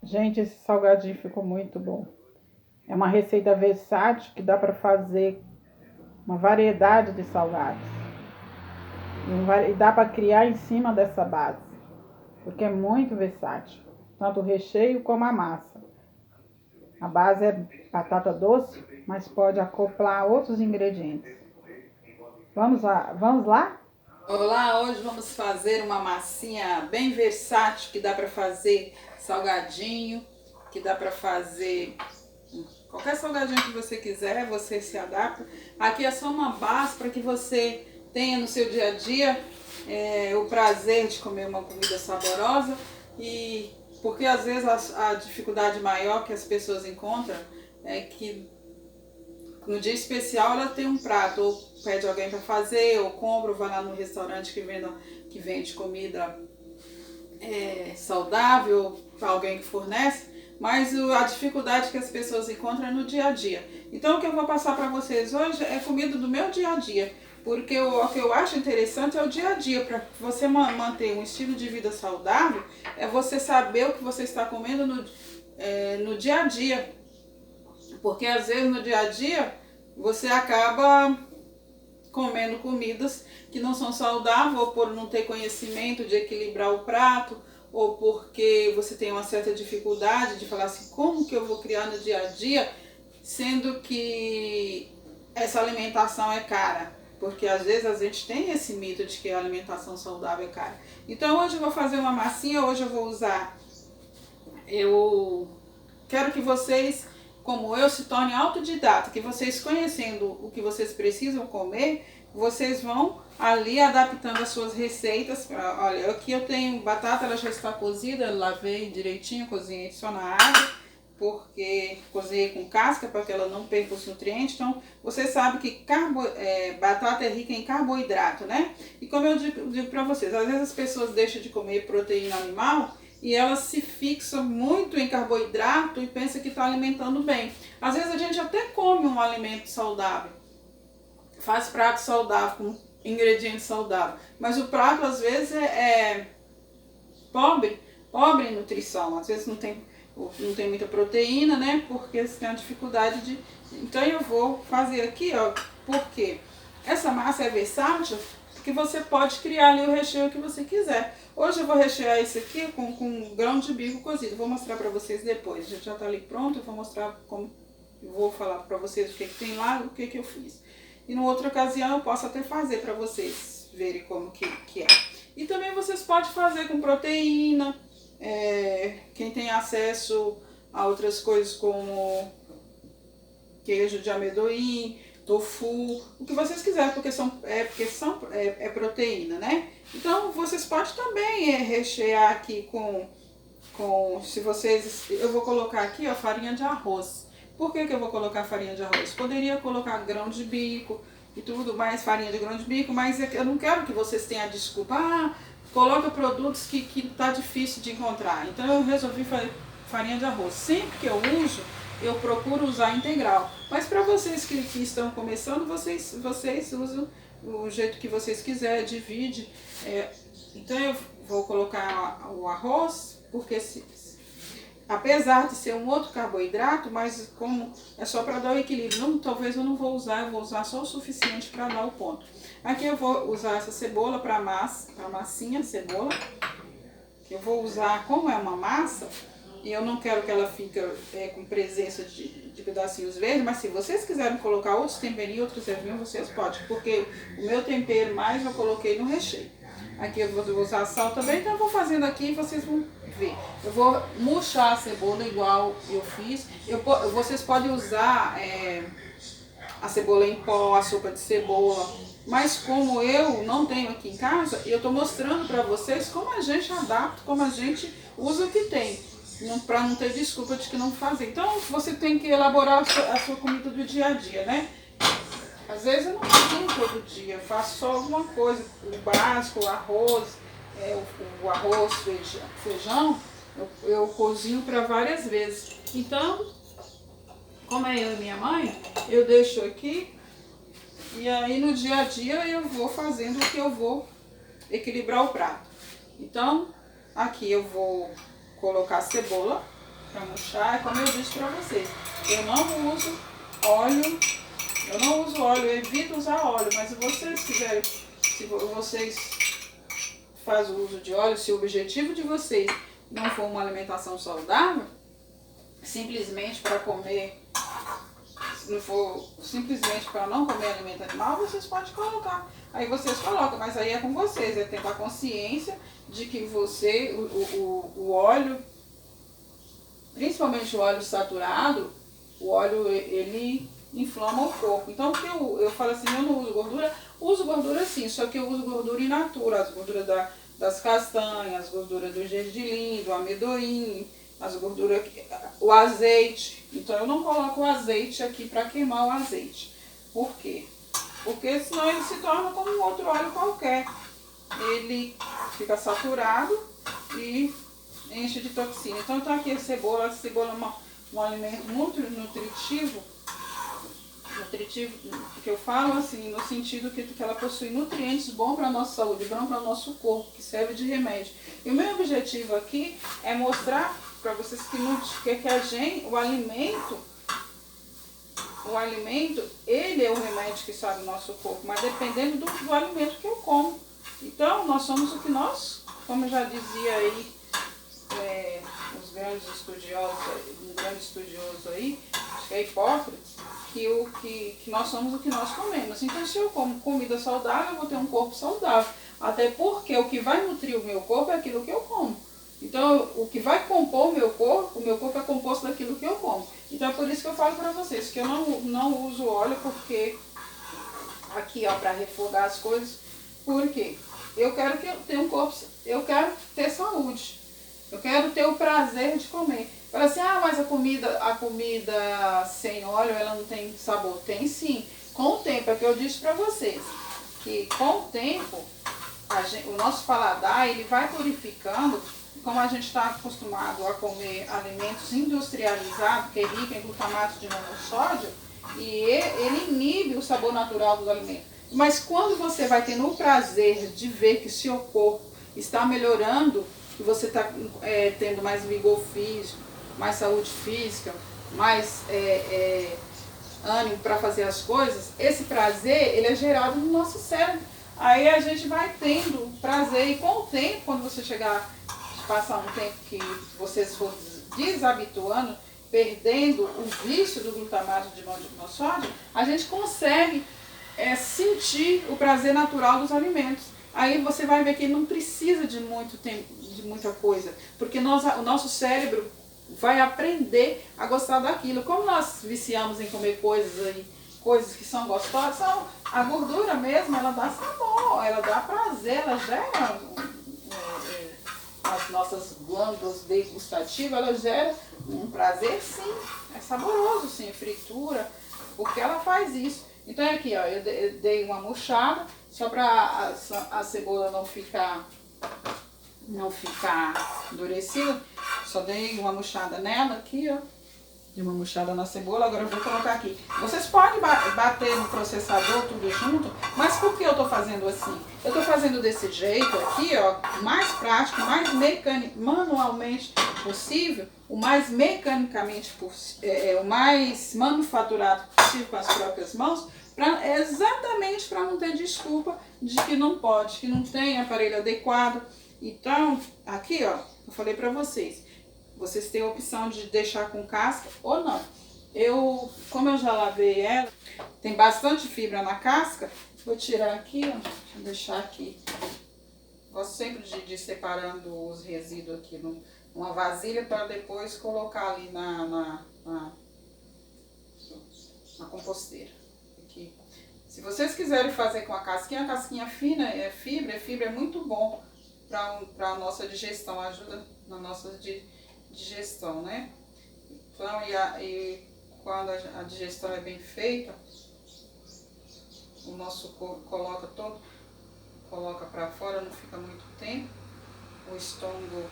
Gente, esse salgadinho ficou muito bom. É uma receita versátil que dá para fazer uma variedade de salgados. E dá para criar em cima dessa base, porque é muito versátil. Tanto o recheio como a massa. A base é batata doce, mas pode acoplar outros ingredientes. Vamos lá? Vamos lá? Olá, hoje vamos fazer uma massinha bem versátil que dá para fazer salgadinho, que dá para fazer qualquer salgadinho que você quiser, você se adapta. Aqui é só uma base para que você tenha no seu dia a dia o prazer de comer uma comida saborosa e porque às vezes a dificuldade maior que as pessoas encontram é que no dia especial ela tem um prato, ou pede alguém para fazer, ou compra, ou vai lá no restaurante que vende comida saudável, para alguém que fornece, mas a dificuldade que as pessoas encontram é no dia a dia. Então o que eu vou passar para vocês hoje é comida do meu dia a dia, porque o que eu acho interessante é o dia a dia, para você manter um estilo de vida saudável, é você saber o que você está comendo no dia a dia, porque às vezes no dia a dia você acaba comendo comidas que não são saudáveis, ou por não ter conhecimento de equilibrar o prato, ou porque você tem uma certa dificuldade de falar assim, como que eu vou criar no dia a dia, sendo que essa alimentação é cara. Porque às vezes a gente tem esse mito de que a alimentação saudável é cara. Então hoje eu vou fazer uma massinha, hoje eu vou usar, eu quero que vocês, como eu, se tornem autodidata, que vocês conhecendo o que vocês precisam comer, vocês vão ali adaptando as suas receitas. Olha, aqui eu tenho batata, ela já está cozida, lavei direitinho, cozinhei só na água, porque cozinhei com casca para que ela não perca os nutrientes. Então, você sabe que batata é rica em carboidrato, né? E como eu digo para vocês, às vezes as pessoas deixam de comer proteína animal e ela se fixa muito em carboidrato e pensa que está alimentando bem. Às vezes a gente até come um alimento saudável, faz prato saudável com ingredientes saudáveis, mas o prato às vezes é pobre em nutrição, às vezes não tem muita proteína, né? Porque você tem uma dificuldade de. Então eu vou fazer aqui, ó, porque essa massa é versátil, que você pode criar ali o recheio que você quiser. Hoje eu vou rechear isso aqui com grão de bico cozido. Vou mostrar para vocês depois. Já está ali pronto, eu vou mostrar como. Eu vou falar para vocês o que tem lá, o que eu fiz. E numa outra ocasião eu posso até fazer para vocês verem como que é. E também vocês podem fazer com proteína, quem tem acesso a outras coisas como queijo de amendoim, tofu, o que vocês quiserem, porque é proteína, né? Então vocês podem também rechear aqui se vocês, eu vou colocar aqui, ó, farinha de arroz. Por que eu vou colocar farinha de arroz? Poderia colocar grão de bico e tudo mais, farinha de grão de bico, mas eu não quero que vocês tenham a desculpa, coloca produtos que tá difícil de encontrar. Então eu resolvi fazer farinha de arroz. Sempre que eu uso, eu procuro usar integral. Mas para vocês que estão começando, vocês usam o jeito que vocês quiserem, divide. Então eu vou colocar o arroz, porque apesar de ser um outro carboidrato, mas como é só para dar o equilíbrio, talvez eu não vou usar, eu vou usar só o suficiente para dar o ponto. Aqui eu vou usar essa cebola para massinha, cebola, que eu vou usar, como é uma massa, e eu não quero que ela fique com presença de pedacinhos verdes, mas se vocês quiserem colocar outros temperinhos, outros ervinhos, vocês podem, porque o meu tempero mais eu coloquei no recheio. Aqui eu vou usar sal também, então eu vou fazendo aqui e vocês vão ver. Eu vou murchar a cebola igual eu fiz. Vocês podem usar a cebola em pó, a sopa de cebola, mas como eu não tenho aqui em casa, eu estou mostrando para vocês como a gente adapta, como a gente usa o que tem, para não ter desculpa de que não fazer. Então você tem que elaborar a sua comida do dia a dia, né? Às vezes eu não cozinho todo dia, faço só alguma coisa, o básico, o arroz, o arroz, feijão, eu cozinho para várias vezes. Então, como é eu e minha mãe, eu deixo aqui e aí no dia a dia eu vou fazendo o que eu vou equilibrar o prato. Então, aqui eu vou colocar a cebola, para murchar, é como eu disse para vocês, eu não uso óleo, eu evito usar óleo, mas se vocês quiserem, se vocês fazem o uso de óleo, se o objetivo de vocês não for uma alimentação saudável, simplesmente para comer, se não for simplesmente para não comer alimento animal, vocês podem colocar. Aí vocês colocam, mas aí é com vocês, é ter a consciência de que você, o óleo, principalmente o óleo saturado, o óleo ele inflama o corpo. Então o que eu falo assim, eu não uso gordura sim, só que eu uso gordura in natura, as gorduras das castanhas, as gorduras do gergelim, do amendoim, as gorduras, o azeite. Então eu não coloco o azeite aqui para queimar o azeite. Por quê? Porque senão ele se torna como um outro óleo qualquer. Ele fica saturado e enche de toxina. Então tá aqui a cebola é um alimento muito nutritivo, que eu falo assim, no sentido que ela possui nutrientes bons para a nossa saúde, bons para o nosso corpo, que serve de remédio. E o meu objetivo aqui é mostrar para vocês que a gente, o alimento, ele é o remédio que sabe o nosso corpo, mas dependendo do alimento que eu como. Então, nós somos o que nós, como já dizia aí, os grandes estudiosos, um grande estudioso aí, acho que é Hipócrates, que nós somos o que nós comemos. Então, se eu como comida saudável, eu vou ter um corpo saudável. Até porque o que vai nutrir o meu corpo é aquilo que eu como. Então, o que vai compor o meu corpo é composto daquilo que eu como. Então, é por isso que eu falo para vocês que eu não uso óleo, porque aqui, ó, para refogar as coisas. Por quê? Eu quero que eu tenha um corpo, eu quero ter saúde. Eu quero ter o prazer de comer. Fala assim, mas a comida sem óleo, ela não tem sabor. Tem sim. Com o tempo, é que eu disse para vocês, que com o tempo, o nosso paladar, ele vai purificando, como a gente está acostumado a comer alimentos industrializados, que é rico em glutamato de monossódio, e ele inibe o sabor natural dos alimentos. Mas quando você vai tendo o prazer de ver que seu corpo está melhorando, que você está tendo mais vigor físico, mais saúde física, mais ânimo para fazer as coisas, esse prazer ele é gerado no nosso cérebro. Aí a gente vai tendo prazer e com o tempo, quando você passar um tempo que vocês for desabituando, perdendo o vício do glutamato de monossódio, a gente consegue sentir o prazer natural dos alimentos. Aí você vai ver que não precisa de muito tempo, de muita coisa, porque o nosso cérebro vai aprender a gostar daquilo. Como nós viciamos em comer coisas que são gostosas, a gordura mesmo, ela dá sabor, ela dá prazer, ela gera as nossas glândulas degustativas, ela gera um prazer sim, é saboroso sim, fritura, porque ela faz isso. Então aqui, ó, eu dei uma murchada, só para a cebola não ficar endurecida, só dei uma murchada nela aqui, ó. Dei uma murchada na cebola, agora eu vou colocar aqui. Vocês podem bater no processador tudo junto, mas por que eu tô fazendo assim? Eu tô fazendo desse jeito aqui, ó, mais prático, mais manualmente possível, o mais mecanicamente possível, o mais manufaturado possível com as próprias mãos, exatamente para não ter desculpa de que não pode, que não tem aparelho adequado. Então, aqui, ó, eu falei para vocês têm a opção de deixar com casca ou não. Como eu já lavei ela, tem bastante fibra na casca, vou tirar aqui, ó, deixa eu deixar aqui. Gosto sempre de ir separando os resíduos aqui numa vasilha para depois colocar ali na composteira. Aqui. Se vocês quiserem fazer com a casquinha fina, fibra é muito bom para a nossa digestão, ajuda na nossa digestão, né? Então, e quando a digestão é bem feita, o nosso corpo coloca para fora, não fica muito tempo, o estômago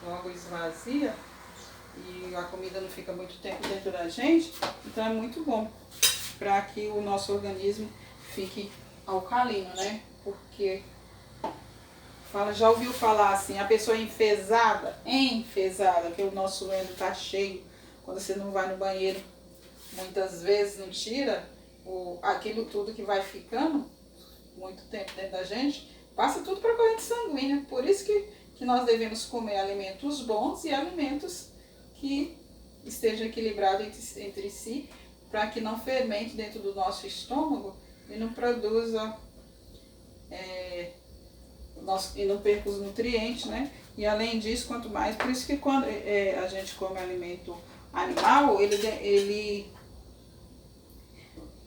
logo esvazia e a comida não fica muito tempo dentro da gente, então é muito bom para que o nosso organismo fique alcalino, né? Porque Já ouviu falar assim, a pessoa enfesada, que o nosso endo tá cheio, quando você não vai no banheiro, muitas vezes não tira aquilo tudo que vai ficando muito tempo dentro da gente, passa tudo para a corrente sanguínea. Por isso que nós devemos comer alimentos bons e alimentos que estejam equilibrados entre si, para que não fermente dentro do nosso estômago e não produza e não perca os nutrientes, né? E além disso, quanto mais, por isso que quando a gente come alimento animal, o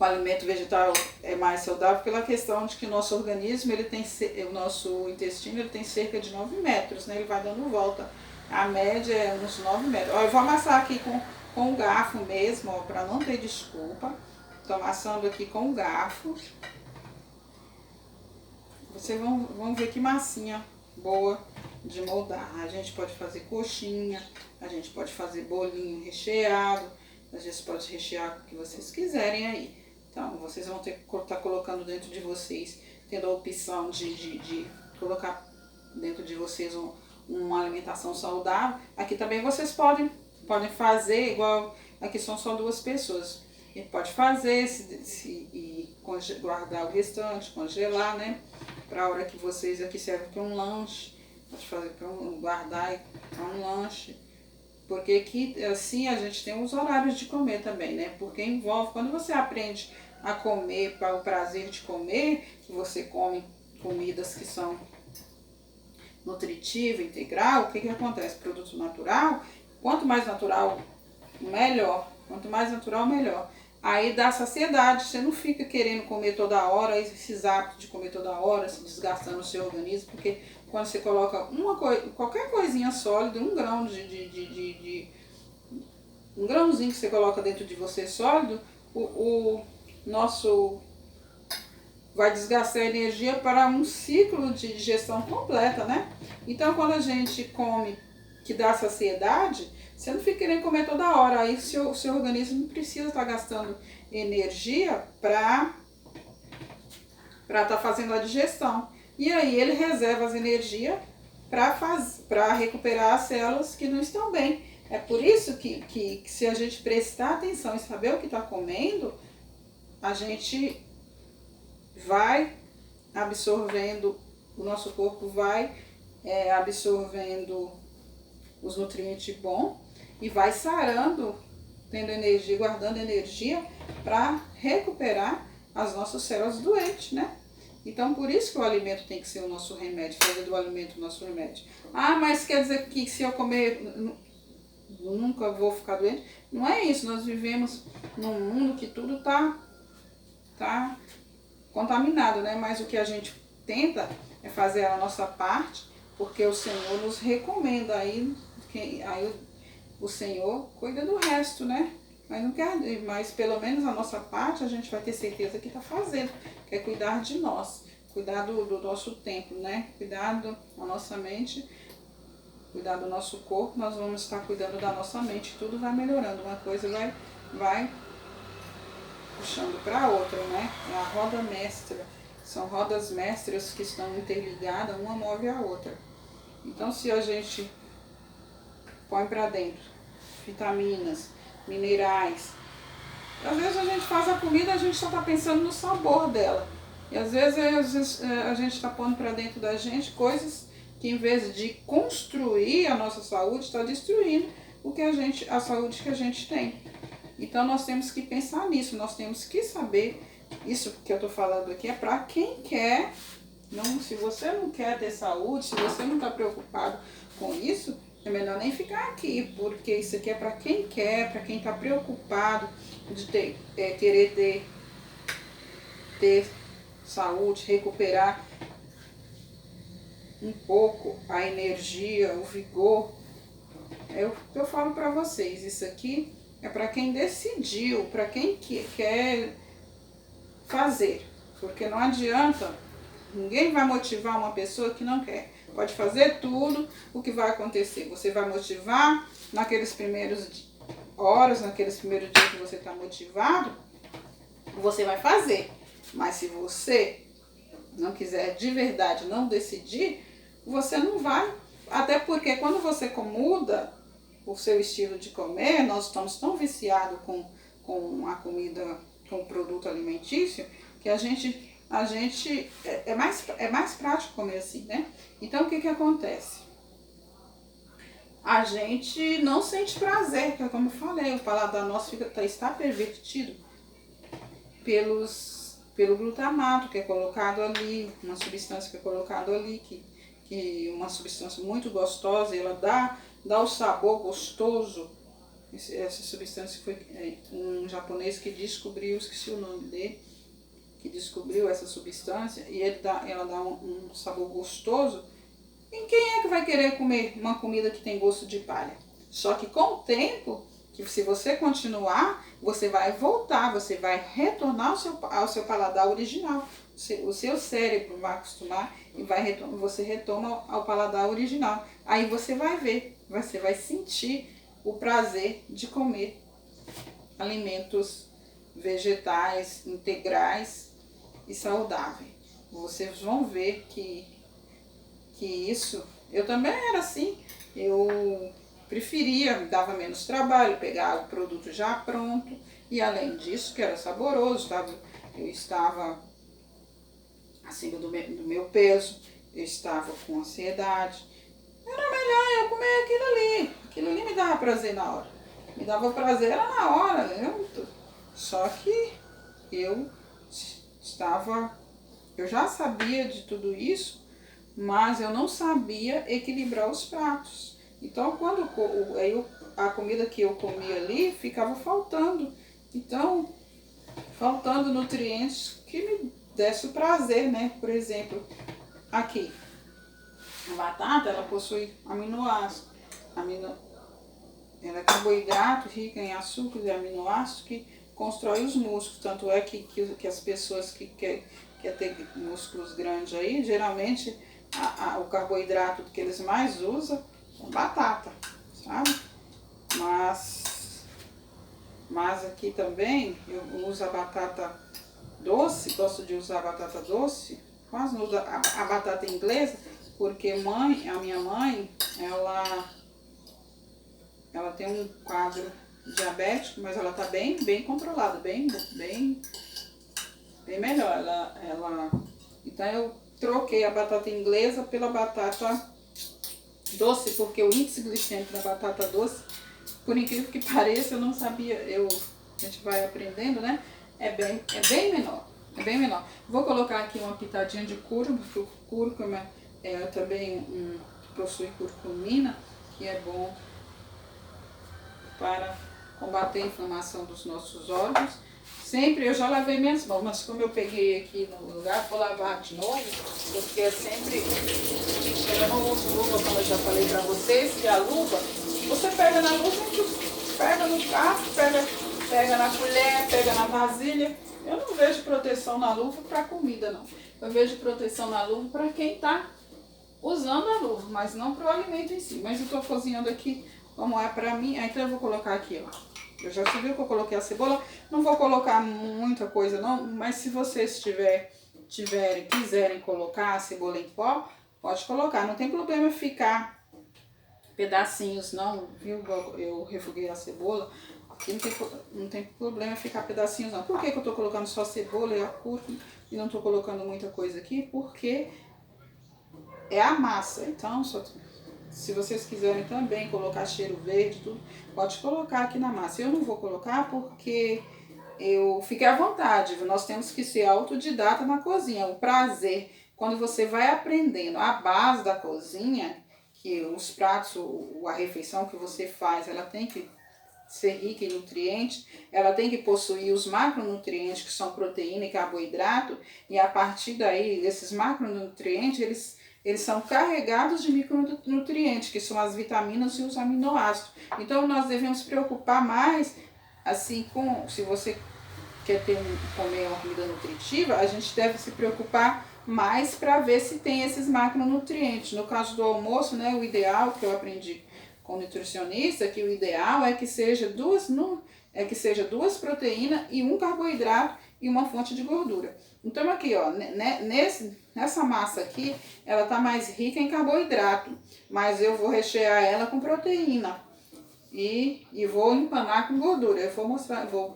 alimento vegetal é mais saudável pela questão de que o nosso organismo, o nosso intestino, ele tem cerca de 9 metros, né? Ele vai dando volta. A média é uns 9 metros. Ó, eu vou amassar aqui com o garfo mesmo, para não ter desculpa. Estou amassando aqui com o garfo. Vocês vão ver que massinha boa de moldar. A gente pode fazer coxinha, a gente pode fazer bolinho recheado, a gente pode rechear o que vocês quiserem aí. Então, vocês vão ter que estar colocando dentro de vocês, tendo a opção de colocar dentro de vocês uma alimentação saudável. Aqui também vocês podem fazer igual, aqui são só 2 pessoas. E pode fazer e guardar o restante, congelar, né? Para a hora que vocês aqui servem para um lanche, pode fazer para guardar para um lanche. Porque aqui, assim, a gente tem os horários de comer também, né? Porque envolve, quando você aprende a comer para o prazer de comer, que você come comidas que são nutritiva, integral, o que acontece? Produto natural, quanto mais natural, melhor. Quanto mais natural, melhor. Aí dá saciedade, você não fica querendo comer toda hora, esses hábitos de comer toda hora, se desgastando o seu organismo, porque quando você coloca qualquer coisinha sólida, um grãozinho que você coloca dentro de você sólido, o nosso vai desgastar a energia para um ciclo de digestão completa, né? Então, quando a gente come que dá saciedade, você não fica querendo comer toda hora. Aí o seu organismo não precisa estar gastando energia para estar fazendo a digestão. E aí ele reserva as energias para recuperar as células que não estão bem. É por isso que se a gente prestar atenção e saber o que está comendo, a gente vai absorvendo, o nosso corpo vai absorvendo os nutrientes bons e vai sarando, tendo energia, guardando energia para recuperar as nossas células doentes, né? Então, por isso que o alimento tem que ser o nosso remédio, fazer do alimento o nosso remédio. Ah, mas quer dizer que se eu comer, nunca vou ficar doente? Não é isso, nós vivemos num mundo que tudo tá contaminado, né? Mas o que a gente tenta é fazer a nossa parte, porque o Senhor nos recomenda, aí o Senhor cuida do resto, né? Mas pelo menos a nossa parte a gente vai ter certeza que está fazendo, que é cuidar de nós, cuidar do nosso tempo, né? Cuidar da nossa mente, cuidar do nosso corpo, nós vamos estar cuidando da nossa mente, tudo vai melhorando, uma coisa vai puxando para a outra, né? É a roda mestra, são rodas mestras que estão interligadas, uma move a outra. Então, se a gente põe para dentro vitaminas, minerais, às vezes a gente faz a comida, a gente só está pensando no sabor dela. E às vezes a gente está pondo para dentro da gente coisas que, em vez de construir a nossa saúde, está destruindo a saúde que a gente tem. Então nós temos que pensar nisso, nós temos que saber, isso que eu estou falando aqui é para quem quer. Não, se você não quer ter saúde, se você não está preocupado com isso, é melhor nem ficar aqui, porque isso aqui é para quem quer, para quem está preocupado de querer ter saúde, recuperar um pouco a energia, o vigor. Eu falo para vocês, isso aqui é para quem decidiu, para quem quer fazer, porque não adianta, ninguém vai motivar uma pessoa que não quer. Pode fazer tudo, o que vai acontecer? Você vai motivar naqueles primeiros horas, naqueles primeiros dias que você está motivado, você vai fazer. Mas se você não quiser de verdade, não decidir, você não vai, até porque quando você muda o seu estilo de comer, nós estamos tão viciados com a comida, com o produto alimentício, que a gente é mais prático comer assim, né? Então o que acontece? A gente não sente prazer, que é como eu falei, o paladar nosso está pervertido pelo glutamato que é colocado ali, uma substância que é colocada ali, que uma substância muito gostosa, e ela dá o sabor gostoso. Essa substância foi um japonês que descobriu, esqueci o nome dele, que descobriu essa substância, e ela dá um sabor gostoso. E quem é que vai querer comer uma comida que tem gosto de palha? Só que com o tempo, que se você continuar, você vai voltar, você vai retornar ao seu paladar original. O seu cérebro vai acostumar e você retoma ao paladar original. Aí você vai ver, você vai sentir o prazer de comer alimentos vegetais, integrais e saudáveis. Vocês vão ver que isso, eu também era assim, eu preferia, me dava menos trabalho, pegar o produto já pronto, e além disso, que era saboroso, eu estava acima do meu peso, eu estava com ansiedade, era melhor eu comer aquilo ali me dava prazer na hora, me dava prazer era na hora, só que eu já sabia de tudo isso, mas eu não sabia equilibrar os pratos. Então, quando a comida que eu comia ali ficava faltando. Então, faltando nutrientes que me desse o prazer, né? Por exemplo, aqui, a batata, ela possui aminoácidos. Ela é carboidrato, rica em açúcares e aminoácidos que constrói os músculos. Tanto é que as pessoas que querem ter músculos grandes aí, geralmente o carboidrato que eles mais usam é batata, sabe? Mas aqui também eu uso a batata doce, gosto de usar a batata doce, quase não uso a batata inglesa, porque a minha mãe, ela tem um quadro diabético, mas ela tá bem controlada, bem melhor. Então eu troquei a batata inglesa pela batata doce, porque o índice glicêmico da batata doce, por incrível que pareça, eu não sabia, a gente vai aprendendo, né? É bem menor. Vou colocar aqui uma pitadinha de cúrcuma, porque o cúrcuma também possui curcumina, que é bom para combater a inflamação dos nossos órgãos. Sempre eu já lavei minhas mãos, mas como eu peguei aqui no lugar, vou lavar de novo, porque eu não uso luva, como eu já falei para vocês, que a luva, você pega na luva, pega no prato, pega na colher, pega na vasilha. Eu não vejo proteção na luva para comida, não. Eu vejo proteção na luva para quem está usando a luva, mas não para o alimento em si. Mas eu estou cozinhando aqui como é para mim, então eu vou colocar aqui, ó. Eu já subi que eu coloquei a cebola, não vou colocar muita coisa não, mas se vocês quiserem colocar a cebola em pó, pode colocar, não tem problema ficar pedacinhos não, viu? Eu refoguei a cebola, aqui não tem problema ficar pedacinhos não. Por que eu tô colocando só a cebola e a cúrcuma e não tô colocando muita coisa aqui? Porque é a massa, então se vocês quiserem também colocar cheiro verde, tudo, pode colocar aqui na massa. Eu não vou colocar porque eu fiquei à vontade. Nós temos que ser autodidata na cozinha. O prazer, quando você vai aprendendo a base da cozinha, que os pratos, a refeição que você faz, ela tem que ser rica em nutrientes, ela tem que possuir os macronutrientes, que são proteína e carboidrato, e a partir daí, esses macronutrientes, eles são carregados de micronutrientes, que são as vitaminas e os aminoácidos. Então, nós devemos preocupar mais, assim, se você quer comer uma comida nutritiva, a gente deve se preocupar mais para ver se tem esses macronutrientes. No caso do almoço, né, o ideal, que eu aprendi com nutricionista, que o ideal é que seja duas proteínas e um carboidrato, e uma fonte de gordura. Então aqui, ó, nessa massa aqui, ela tá mais rica em carboidrato, mas eu vou rechear ela com proteína e vou empanar com gordura. Eu vou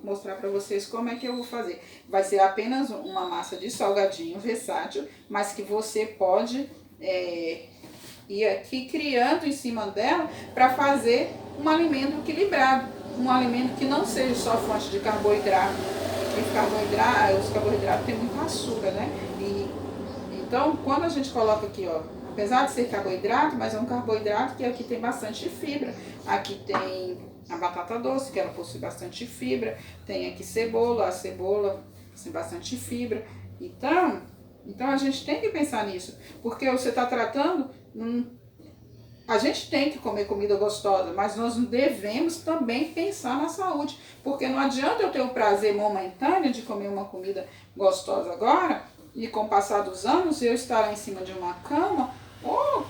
mostrar para vocês como é que eu vou fazer. Vai ser apenas uma massa de salgadinho versátil, mas que você pode ir aqui criando em cima dela para fazer um alimento equilibrado, um alimento que não seja só fonte de carboidrato. Os carboidratos têm muito açúcar, né? Então, quando a gente coloca aqui, ó, apesar de ser carboidrato, mas é um carboidrato que aqui tem bastante fibra. Aqui tem a batata doce, que ela possui bastante fibra. Tem aqui a cebola tem bastante fibra. Então a gente tem que pensar nisso, porque você está tratando... A gente tem que comer comida gostosa, mas nós devemos também pensar na saúde, porque não adianta eu ter o prazer momentâneo de comer uma comida gostosa agora, e com o passar dos anos eu estar lá em cima de uma cama, ou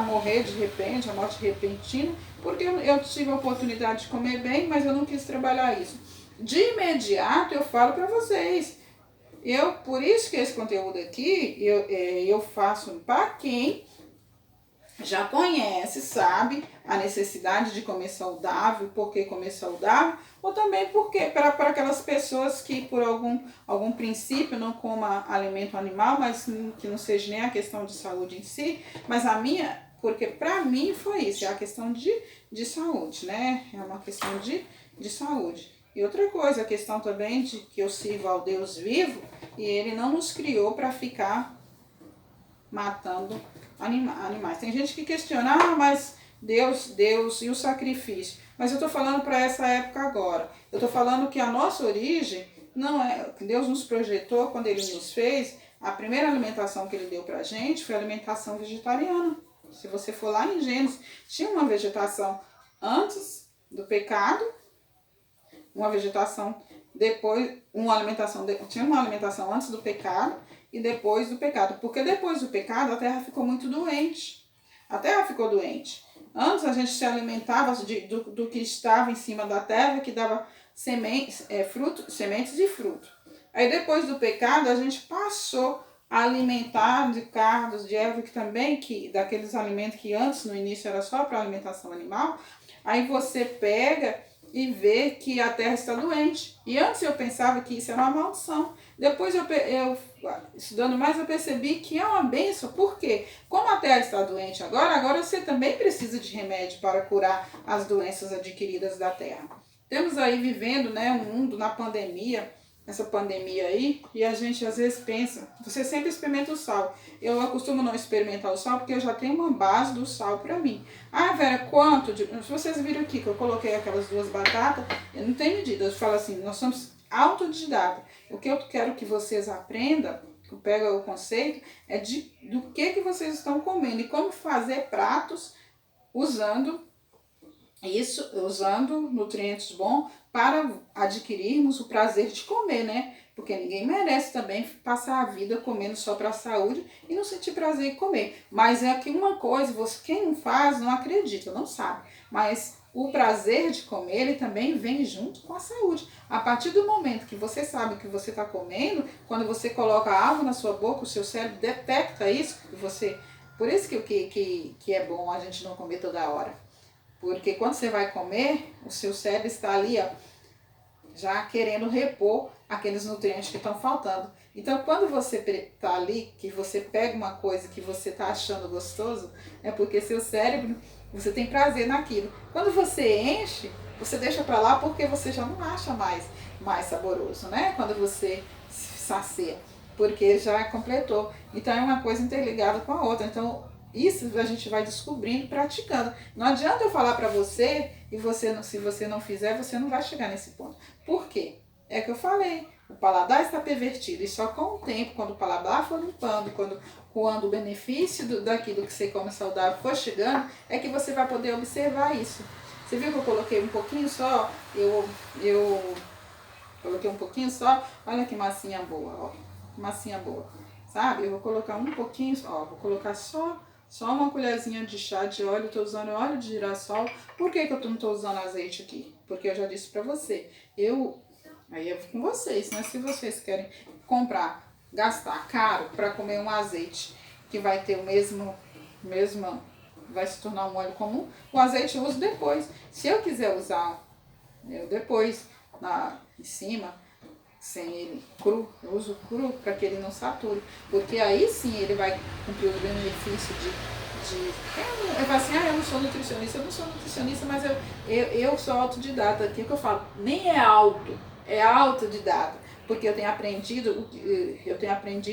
morrer de repente, a morte repentina, porque eu tive a oportunidade de comer bem, mas eu não quis trabalhar isso. De imediato eu falo para vocês, por isso que esse conteúdo aqui eu faço para quem já conhece, sabe a necessidade de comer saudável, por que comer saudável, ou também porque para aquelas pessoas que por algum princípio não comam alimento animal, mas que não seja nem a questão de saúde em si, mas a minha, porque para mim foi isso, é a questão de saúde, né? É uma questão de saúde. E outra coisa, a questão também de que eu sirvo ao Deus vivo e Ele não nos criou para ficar matando animais. Tem gente que questiona, mas Deus e o sacrifício. Mas eu estou falando para essa época agora. Eu estou falando que a nossa origem não é... Deus nos projetou quando Ele nos fez. A primeira alimentação que Ele deu para a gente foi a alimentação vegetariana. Se você for lá em Gênesis, tinha uma vegetação antes do pecado, uma vegetação depois, tinha uma alimentação antes do pecado e depois do pecado. Porque depois do pecado a terra ficou muito doente. A terra ficou doente. Antes a gente se alimentava do que estava em cima da terra, que dava sementes e fruto. Aí depois do pecado a gente passou a alimentar de cardos, de erva, daqueles alimentos que antes no início era só para alimentação animal. Aí você pega e vê que a terra está doente. E antes eu pensava que isso era uma maldição. Depois eu estudando mais, eu percebi que é uma bênção. Por quê? Como a terra está doente agora você também precisa de remédio para curar as doenças adquiridas da terra. Temos aí vivendo, né, um mundo na pandemia, essa pandemia aí, e a gente às vezes pensa, você sempre experimenta o sal. Eu costumo não experimentar o sal porque eu já tenho uma base do sal para mim. Ah, Vera, se vocês viram aqui que eu coloquei aquelas 2 batatas, eu não tenho medida. Eu falo assim, nós somos autodidata. O que eu quero que vocês aprendam, que pega o conceito, é do que vocês estão comendo e como fazer pratos usando nutrientes bons para adquirirmos o prazer de comer, né? Porque ninguém merece também passar a vida comendo só para a saúde e não sentir prazer em comer. Mas é que uma coisa, quem não faz não acredita, não sabe. Mas o prazer de comer, ele também vem junto com a saúde. A partir do momento que você sabe o que você está comendo, quando você coloca algo na sua boca, o seu cérebro detecta isso. Por isso que é bom a gente não comer toda hora. Porque quando você vai comer, o seu cérebro está ali, ó, já querendo repor aqueles nutrientes que estão faltando. Então, quando você está ali, que você pega uma coisa que você está achando gostoso, é porque seu cérebro, você tem prazer naquilo. Quando você enche, você deixa para lá porque você já não acha mais saboroso, né? Quando você se sacia, porque já completou. Então, é uma coisa interligada com a outra. Então, isso a gente vai descobrindo, praticando. Não adianta eu falar para você e se você não fizer, você não vai chegar nesse ponto. Por quê? É que eu falei, o paladar está pervertido e só com o tempo, quando o paladar for limpando, quando o benefício daquilo que você come saudável for chegando, é que você vai poder observar isso. Você viu que eu coloquei um pouquinho só? Eu coloquei um pouquinho só, olha que massinha boa, ó, massinha boa, sabe? Eu vou colocar um pouquinho, ó, vou colocar só uma colherzinha de chá de óleo, estou usando óleo de girassol. Por que eu não estou usando azeite aqui? Porque eu já disse para você, eu Aí é com vocês, mas se vocês querem comprar, gastar caro para comer um azeite que vai ter o mesmo, vai se tornar um óleo comum, o azeite eu uso depois. Se eu quiser usar eu depois em cima, sem ele cru, eu uso cru para que ele não sature, porque aí sim ele vai cumprir o benefício eu falo assim, eu não sou nutricionista, eu não sou nutricionista, mas eu sou autodidata. Aqui que eu falo, nem é auto, é autodidata, porque eu tenho aprendido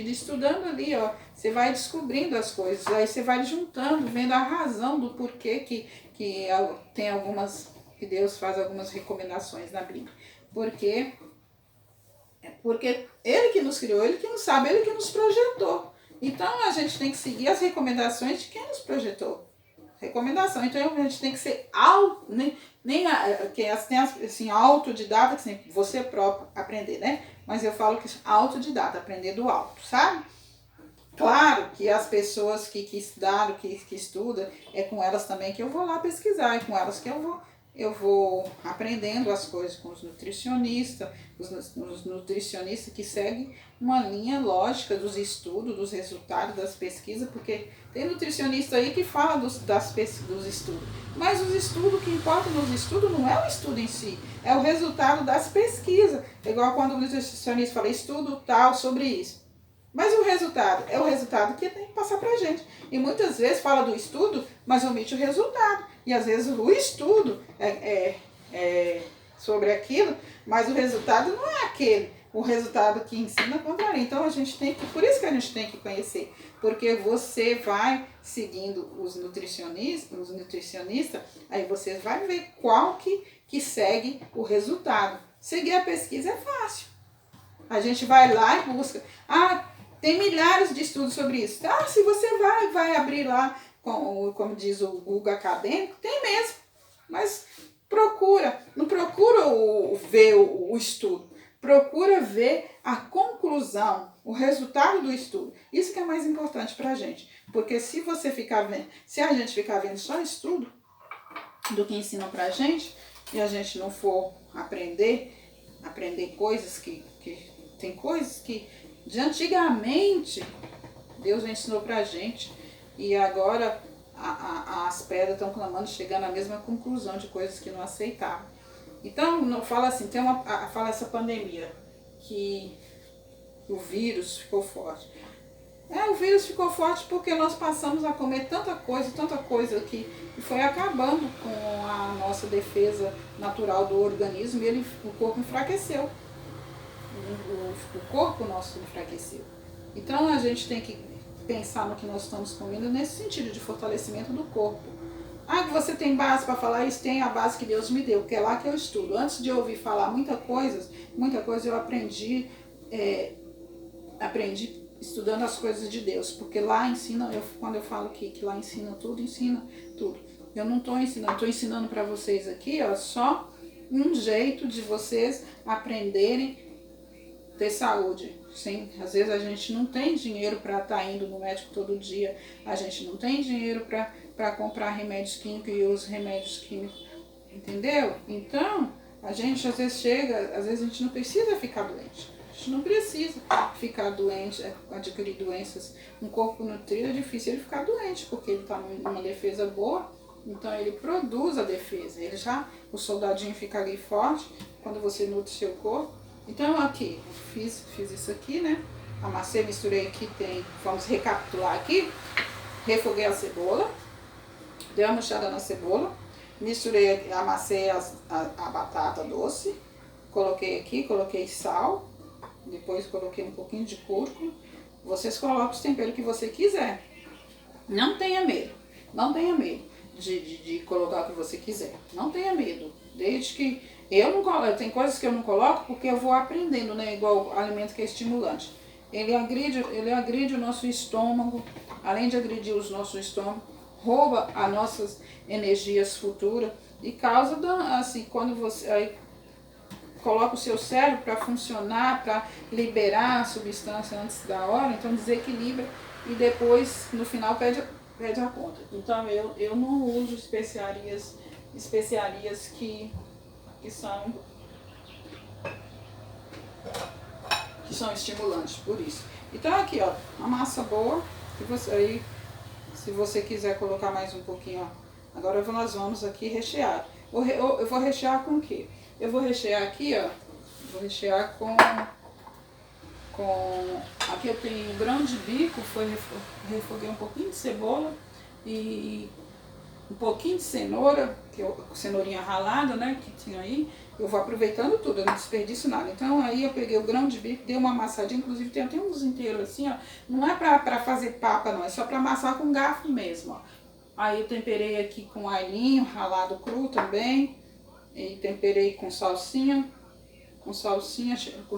estudando ali, ó. Você vai descobrindo as coisas, aí você vai juntando, vendo a razão do porquê que tem algumas, que Deus faz algumas recomendações na Bíblia. Porque Ele que nos criou, Ele que nos sabe, Ele que nos projetou. Então a gente tem que seguir as recomendações de quem nos projetou. Recomendação. Então a gente tem que ser assim, autodidata, que assim, você próprio aprender, né? Mas eu falo que autodidata, aprender do alto, sabe? Claro que as pessoas que estudaram, que estudam, é com elas também que eu vou lá pesquisar, é com elas que eu vou aprendendo as coisas com os nutricionistas que seguem uma linha lógica dos estudos, dos resultados das pesquisas, porque tem nutricionista aí que fala dos estudos, mas os estudos, o que importa nos estudos não é o estudo em si, é o resultado das pesquisas. É igual quando o nutricionista fala estudo tal sobre isso. Mas o resultado é o resultado que tem que passar pra gente. E muitas vezes fala do estudo, mas omite o resultado. E às vezes o estudo é sobre aquilo, mas o resultado não é aquele. O resultado que ensina contrário. Então a gente tem que, por isso que a gente tem que conhecer. Porque você vai seguindo os nutricionistas, aí você vai ver qual que segue o resultado. Seguir a pesquisa é fácil. A gente vai lá e busca. Tem milhares de estudos sobre isso. Se você vai abrir lá, como diz o Google acadêmico, tem mesmo. Mas não procura ver o estudo. Procura ver a conclusão, o resultado do estudo. Isso que é mais importante pra gente. Porque se a gente ficar vendo só estudo do que ensinam pra gente, e a gente não for aprender coisas que tem coisas que de antigamente Deus ensinou pra gente e agora as pedras estão clamando, chegando à mesma conclusão de coisas que não aceitavam. Então, não fala assim, fala essa pandemia, que o vírus ficou forte. O vírus ficou forte porque nós passamos a comer tanta coisa que foi acabando com a nossa defesa natural do organismo e o corpo enfraqueceu. O corpo nosso enfraqueceu. Então a gente tem que pensar no que nós estamos comendo nesse sentido de fortalecimento do corpo. Que você tem base para falar isso? Tem a base que Deus me deu, que é lá que eu estudo. Antes de eu ouvir falar muita coisa eu aprendi estudando as coisas de Deus, porque lá ensina, quando eu falo que lá ensina tudo. Eu não estou ensinando, estou ensinando para vocês aqui, só um jeito de vocês aprenderem ter saúde. Sim, às vezes a gente não tem dinheiro para estar indo no médico todo dia, a gente não tem dinheiro para comprar remédios químicos e os remédios químicos, entendeu? Então, a gente às vezes a gente não precisa ficar doente. A gente não precisa ficar doente, adquirir doenças. Um corpo nutrido é difícil ele ficar doente, porque ele está numa defesa boa, então ele produz a defesa. O soldadinho fica ali forte quando você nutre seu corpo. Então aqui, fiz isso aqui, né? Amassei, misturei aqui, vamos recapitular aqui. Refoguei a cebola, dei uma murchada na cebola, misturei, amassei a batata doce, coloquei sal, depois coloquei um pouquinho de cúrcuma. Vocês colocam os temperos que você quiser. Não tenha medo de colocar o que você quiser. Não tenha medo, desde que eu não coloco, tem coisas que eu não coloco porque eu vou aprendendo, né? Igual o alimento que é estimulante. Ele agride o nosso estômago, além de agredir o nosso estômago, rouba as nossas energias futuras e causa, assim, quando você aí coloca o seu cérebro para funcionar, para liberar a substância antes da hora, então desequilibra e depois, no final, perde a conta. Então eu não uso especiarias que são são estimulantes, por isso. Então aqui, ó, uma massa boa, que você aí, se você quiser colocar mais um pouquinho, ó. Agora nós vamos aqui rechear. Eu vou rechear com o quê? Eu vou rechear aqui, ó, vou rechear com aqui eu tenho grão de bico, refoguei um pouquinho de cebola e um pouquinho de cenoura, cenourinha ralada, né, que tinha aí. Eu vou aproveitando tudo, eu não desperdiço nada. Então aí eu peguei o grão de bico, dei uma amassadinha, inclusive tem até uns inteiros assim, ó. Não é pra fazer papa não, é só pra amassar com garfo mesmo, ó. Aí eu temperei aqui com alhinho ralado cru também. E temperei com salsinha, com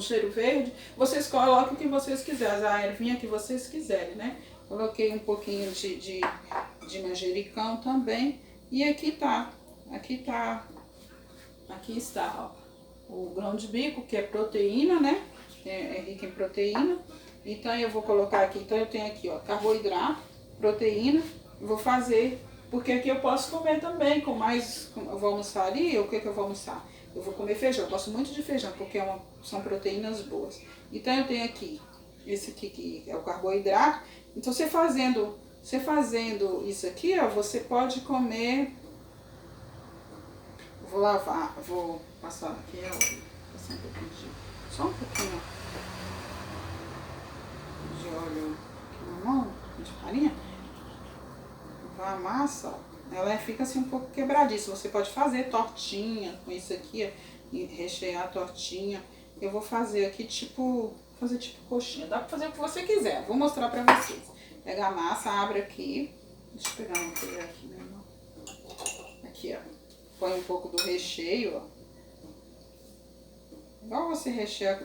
cheiro verde. Vocês colocam o que vocês quiserem, a ervinha que vocês quiserem, né? Coloquei um pouquinho de manjericão também. E aqui está, ó, o grão de bico, que é proteína, né? É rico em proteína. Então eu vou colocar aqui, então eu tenho aqui, ó, carboidrato, proteína. Vou fazer, porque aqui eu posso comer também, eu vou almoçar ali, o que eu vou almoçar? Eu vou comer feijão, eu gosto muito de feijão, porque são proteínas boas. Então eu tenho aqui, esse aqui que é o carboidrato. Então você fazendo isso aqui, ó, você pode comer. Vou lavar, vou passar aqui a óleo, passar um pouquinho só um pouquinho de óleo aqui na mão, de farinha. A massa, ó, ela fica assim um pouco quebradiça. Você pode fazer tortinha com isso aqui, ó, e rechear a tortinha. Eu vou fazer aqui tipo coxinha. Dá pra fazer o que você quiser. Vou mostrar pra vocês. Pega a massa, abre aqui. Deixa eu pegar uma colher aqui, meu irmão. Aqui, ó. Põe um pouco do recheio, ó. Igual você recheia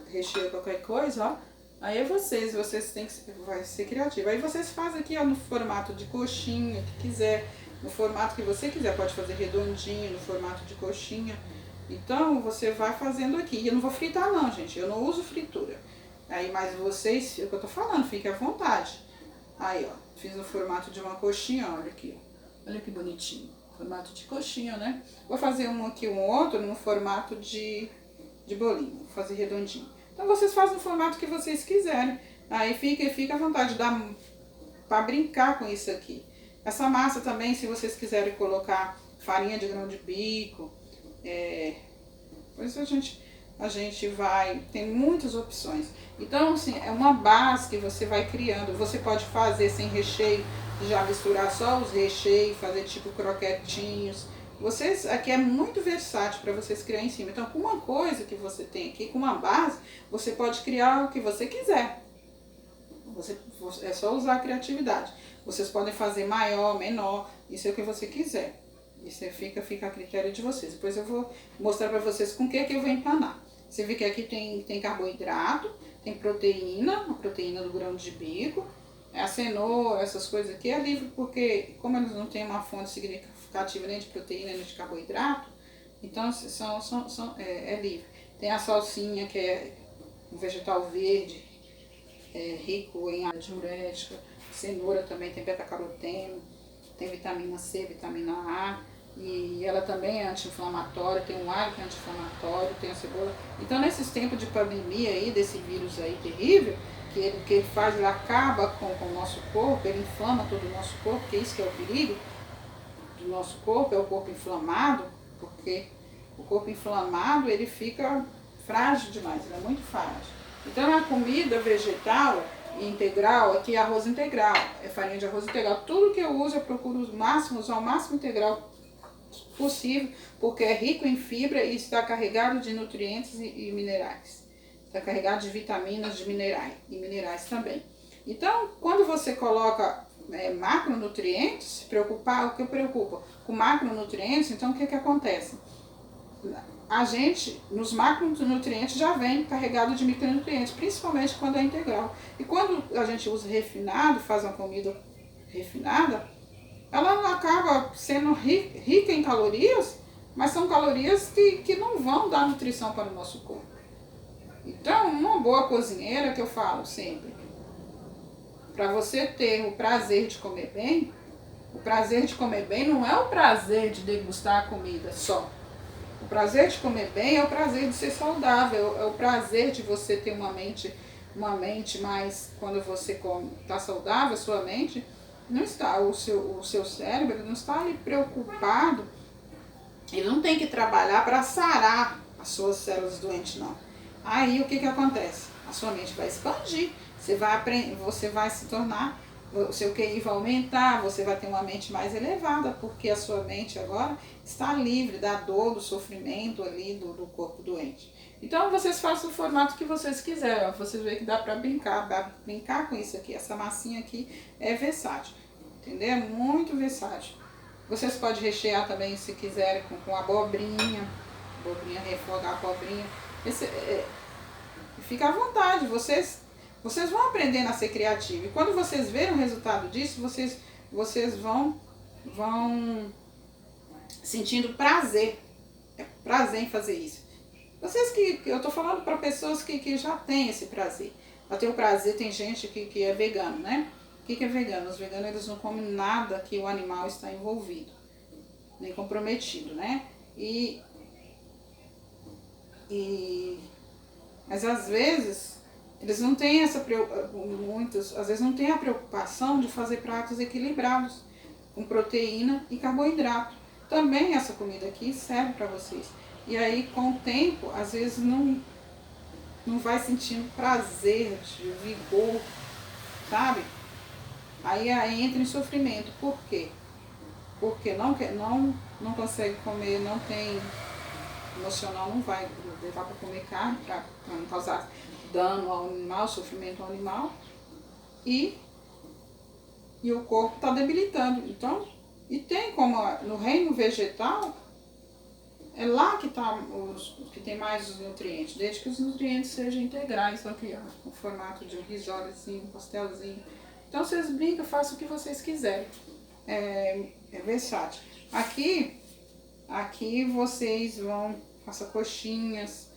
qualquer coisa, ó. Aí vocês têm que vai ser criativo. Aí vocês fazem aqui, ó, no formato de coxinha, que quiser, no formato que você quiser, pode fazer redondinho, no formato de coxinha. Então você vai fazendo aqui. E eu não vou fritar não, gente, eu não uso fritura. Aí, mas vocês, é o que eu tô falando, fique à vontade. Aí, ó, fiz no formato de uma coxinha, olha aqui, ó. Olha que bonitinho, formato de coxinha, né? Vou fazer um aqui, um outro, no formato de bolinho, vou fazer redondinho. Então vocês fazem no formato que vocês quiserem. Aí fica à vontade, dá para brincar com isso aqui. Essa massa também, se vocês quiserem colocar farinha de grão de bico, depois a gente vai, tem muitas opções. Então, assim, é uma base que você vai criando. Você pode fazer sem recheio, já misturar só os recheios, fazer tipo croquetinhos. Aqui é muito versátil para vocês criar em cima. Então, com uma coisa que você tem aqui, com uma base, você pode criar o que você quiser. É só usar a criatividade. Vocês podem fazer maior, menor, isso é o que você quiser. Isso fica a critério de vocês. Depois eu vou mostrar para vocês com o que eu vou empanar. Você vê que aqui tem carboidrato, tem proteína, a proteína do grão de bico, a cenoura, essas coisas aqui é livre, porque como eles não têm uma fonte significativa nem de proteína nem de carboidrato, então é livre. Tem a salsinha, que é um vegetal verde, rico em área diurética, cenoura também tem beta-caroteno, tem vitamina C, vitamina A, e ela também é anti-inflamatória, tem um alho que é anti-inflamatório, tem a cebola. Então nesses tempos de pandemia aí, desse vírus aí terrível, que ele faz, ele acaba com o nosso corpo, ele inflama todo o nosso corpo, que é isso que é o perigo do nosso corpo, é o corpo inflamado, porque o corpo inflamado ele fica frágil demais, ele é muito frágil. Então a comida vegetal integral, aqui é arroz integral, é farinha de arroz integral. Tudo que eu uso eu procuro usar o máximo integral possível, porque é rico em fibra e está carregado de nutrientes e minerais. Está carregado de vitaminas e minerais também. Então, quando você coloca macronutrientes, o que preocupa? Com macronutrientes, então o que acontece? A gente, nos macronutrientes, já vem carregado de micronutrientes, principalmente quando é integral. E quando a gente usa refinado, faz uma comida refinada, ela acaba sendo rica em calorias, mas são calorias que não vão dar nutrição para o nosso corpo. Então, uma boa cozinheira, que eu falo sempre, para você ter o prazer de comer bem, o prazer de comer bem não é o prazer de degustar a comida só. O prazer de comer bem é o prazer de ser saudável, é o prazer de você ter uma mente uma mente mais, quando você come, está saudável, a sua mente não está, o seu cérebro ele não está ali preocupado, ele não tem que trabalhar para sarar as suas células doentes, não. Aí o que acontece? A sua mente vai expandir, você vai aprender, você vai se tornar, o seu QI vai aumentar, você vai ter uma mente mais elevada, porque a sua mente agora está livre da dor, do sofrimento ali do corpo doente. Então vocês façam o formato que vocês quiserem, ó. Vocês veem que dá para brincar com isso aqui. Essa massinha aqui é versátil, entendeu? É muito versátil. Vocês podem rechear também, se quiserem, com abobrinha, refogar a abobrinha. Fica à vontade, vocês vão aprendendo a ser criativos. E quando vocês verem o resultado disso, vocês vão sentindo prazer em fazer isso. Vocês que eu tô falando para pessoas que já têm esse prazer. Já tem o prazer, tem gente que é vegano, né? O que é vegano? Os veganos eles não comem nada que o animal está envolvido, nem comprometido, né? Mas às vezes eles não têm às vezes não têm a preocupação de fazer pratos equilibrados com proteína e carboidrato. Também essa comida aqui serve para vocês. E aí com o tempo, às vezes não vai sentindo prazer, de vigor, sabe? Aí entra em sofrimento. Por quê? Porque não consegue comer, não tem emocional, não vai levar para comer carne, para não causar dano ao animal, sofrimento ao animal. E o corpo está debilitando. Então, e tem como no reino vegetal, é lá que que tem mais os nutrientes, desde que os nutrientes sejam integrais, aqui, ó, no formato de um risolezinho, um pastelzinho. Então vocês brincam, façam o que vocês quiserem. É versátil. Aqui vocês vão, faça coxinhas,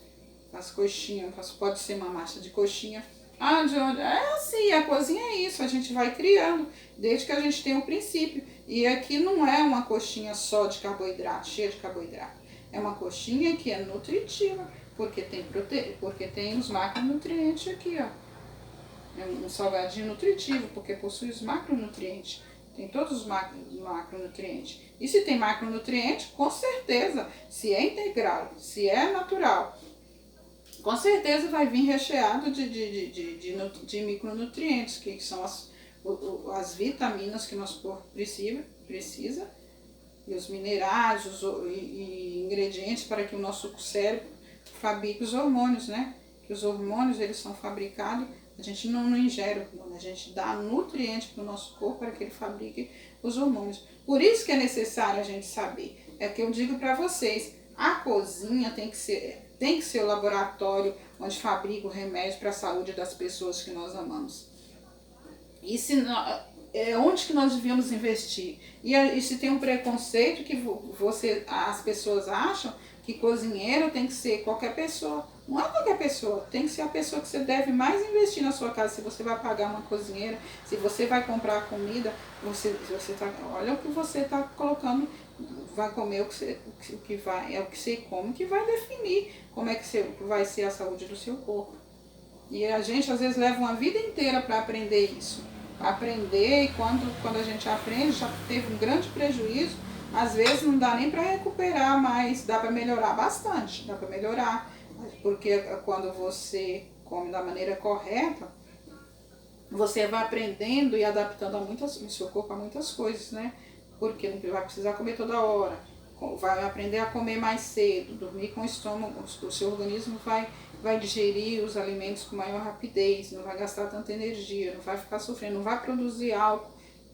pode ser uma massa de coxinha. É assim, a cozinha é isso, a gente vai criando, desde que a gente tenha um princípio. E aqui não é uma coxinha só de carboidrato, cheia de carboidrato. É uma coxinha que é nutritiva, porque tem os macronutrientes aqui, ó. É um salgadinho nutritivo, porque possui os macronutrientes. Tem todos os macronutrientes. E se tem macronutrientes, com certeza, se é integral, se é natural, com certeza vai vir recheado de micronutrientes, que são as vitaminas que nosso corpo precisa, e os minerais e ingredientes para que o nosso cérebro fabrique os hormônios, né? Que os hormônios eles são fabricados, a gente não ingere o hormônio, a gente dá nutrientes para o nosso corpo para que ele fabrique os hormônios. Por isso que é necessário a gente saber. É que eu digo para vocês, a cozinha tem que ser o laboratório onde fabrica o remédio para a saúde das pessoas que nós amamos. E é onde que nós devíamos investir. E se tem um preconceito que as pessoas acham que cozinheiro tem que ser qualquer pessoa. Não é qualquer pessoa, tem que ser a pessoa que você deve mais investir na sua casa. Se você vai pagar uma cozinheira, se você vai comprar comida, olha o que você está colocando, vai comer é o que você come que vai definir como é que vai ser a saúde do seu corpo. E a gente às vezes leva uma vida inteira para aprender isso. E quando a gente aprende, já teve um grande prejuízo, às vezes não dá nem para recuperar, mas dá para melhorar bastante, porque quando você come da maneira correta, você vai aprendendo e adaptando o seu corpo a muitas coisas, né? Porque não vai precisar comer toda hora, vai aprender a comer mais cedo, dormir com o estômago, o seu organismo vai digerir os alimentos com maior rapidez, não vai gastar tanta energia, não vai ficar sofrendo, não vai produzir álcool,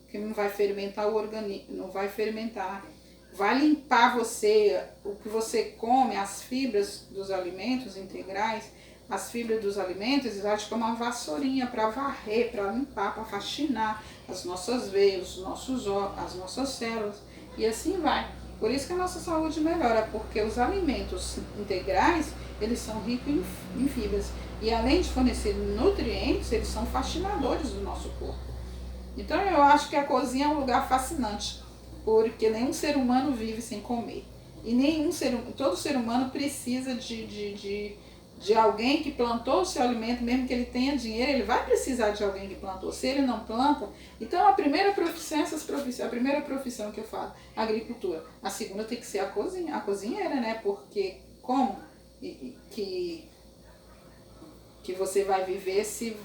que não vai fermentar o organismo, não vai fermentar. Vai limpar o que você come, as fibras dos alimentos integrais, as fibras dos alimentos, eles agem como uma vassourinha para varrer, para limpar, para faxinar as nossas veias, as nossas células, e assim vai. Por isso que a nossa saúde melhora, porque os alimentos integrais, eles são ricos em fibras. E além de fornecer nutrientes, eles são faxinadores do nosso corpo. Então eu acho que a cozinha é um lugar fascinante, porque nenhum ser humano vive sem comer. E todo ser humano precisa de de alguém que plantou o seu alimento, mesmo que ele tenha dinheiro, ele vai precisar de alguém que plantou. Se ele não planta, então a primeira profissão, a primeira profissão que eu falo, a agricultura. A segunda tem que ser a cozinheira, né? Porque como que você vai viver se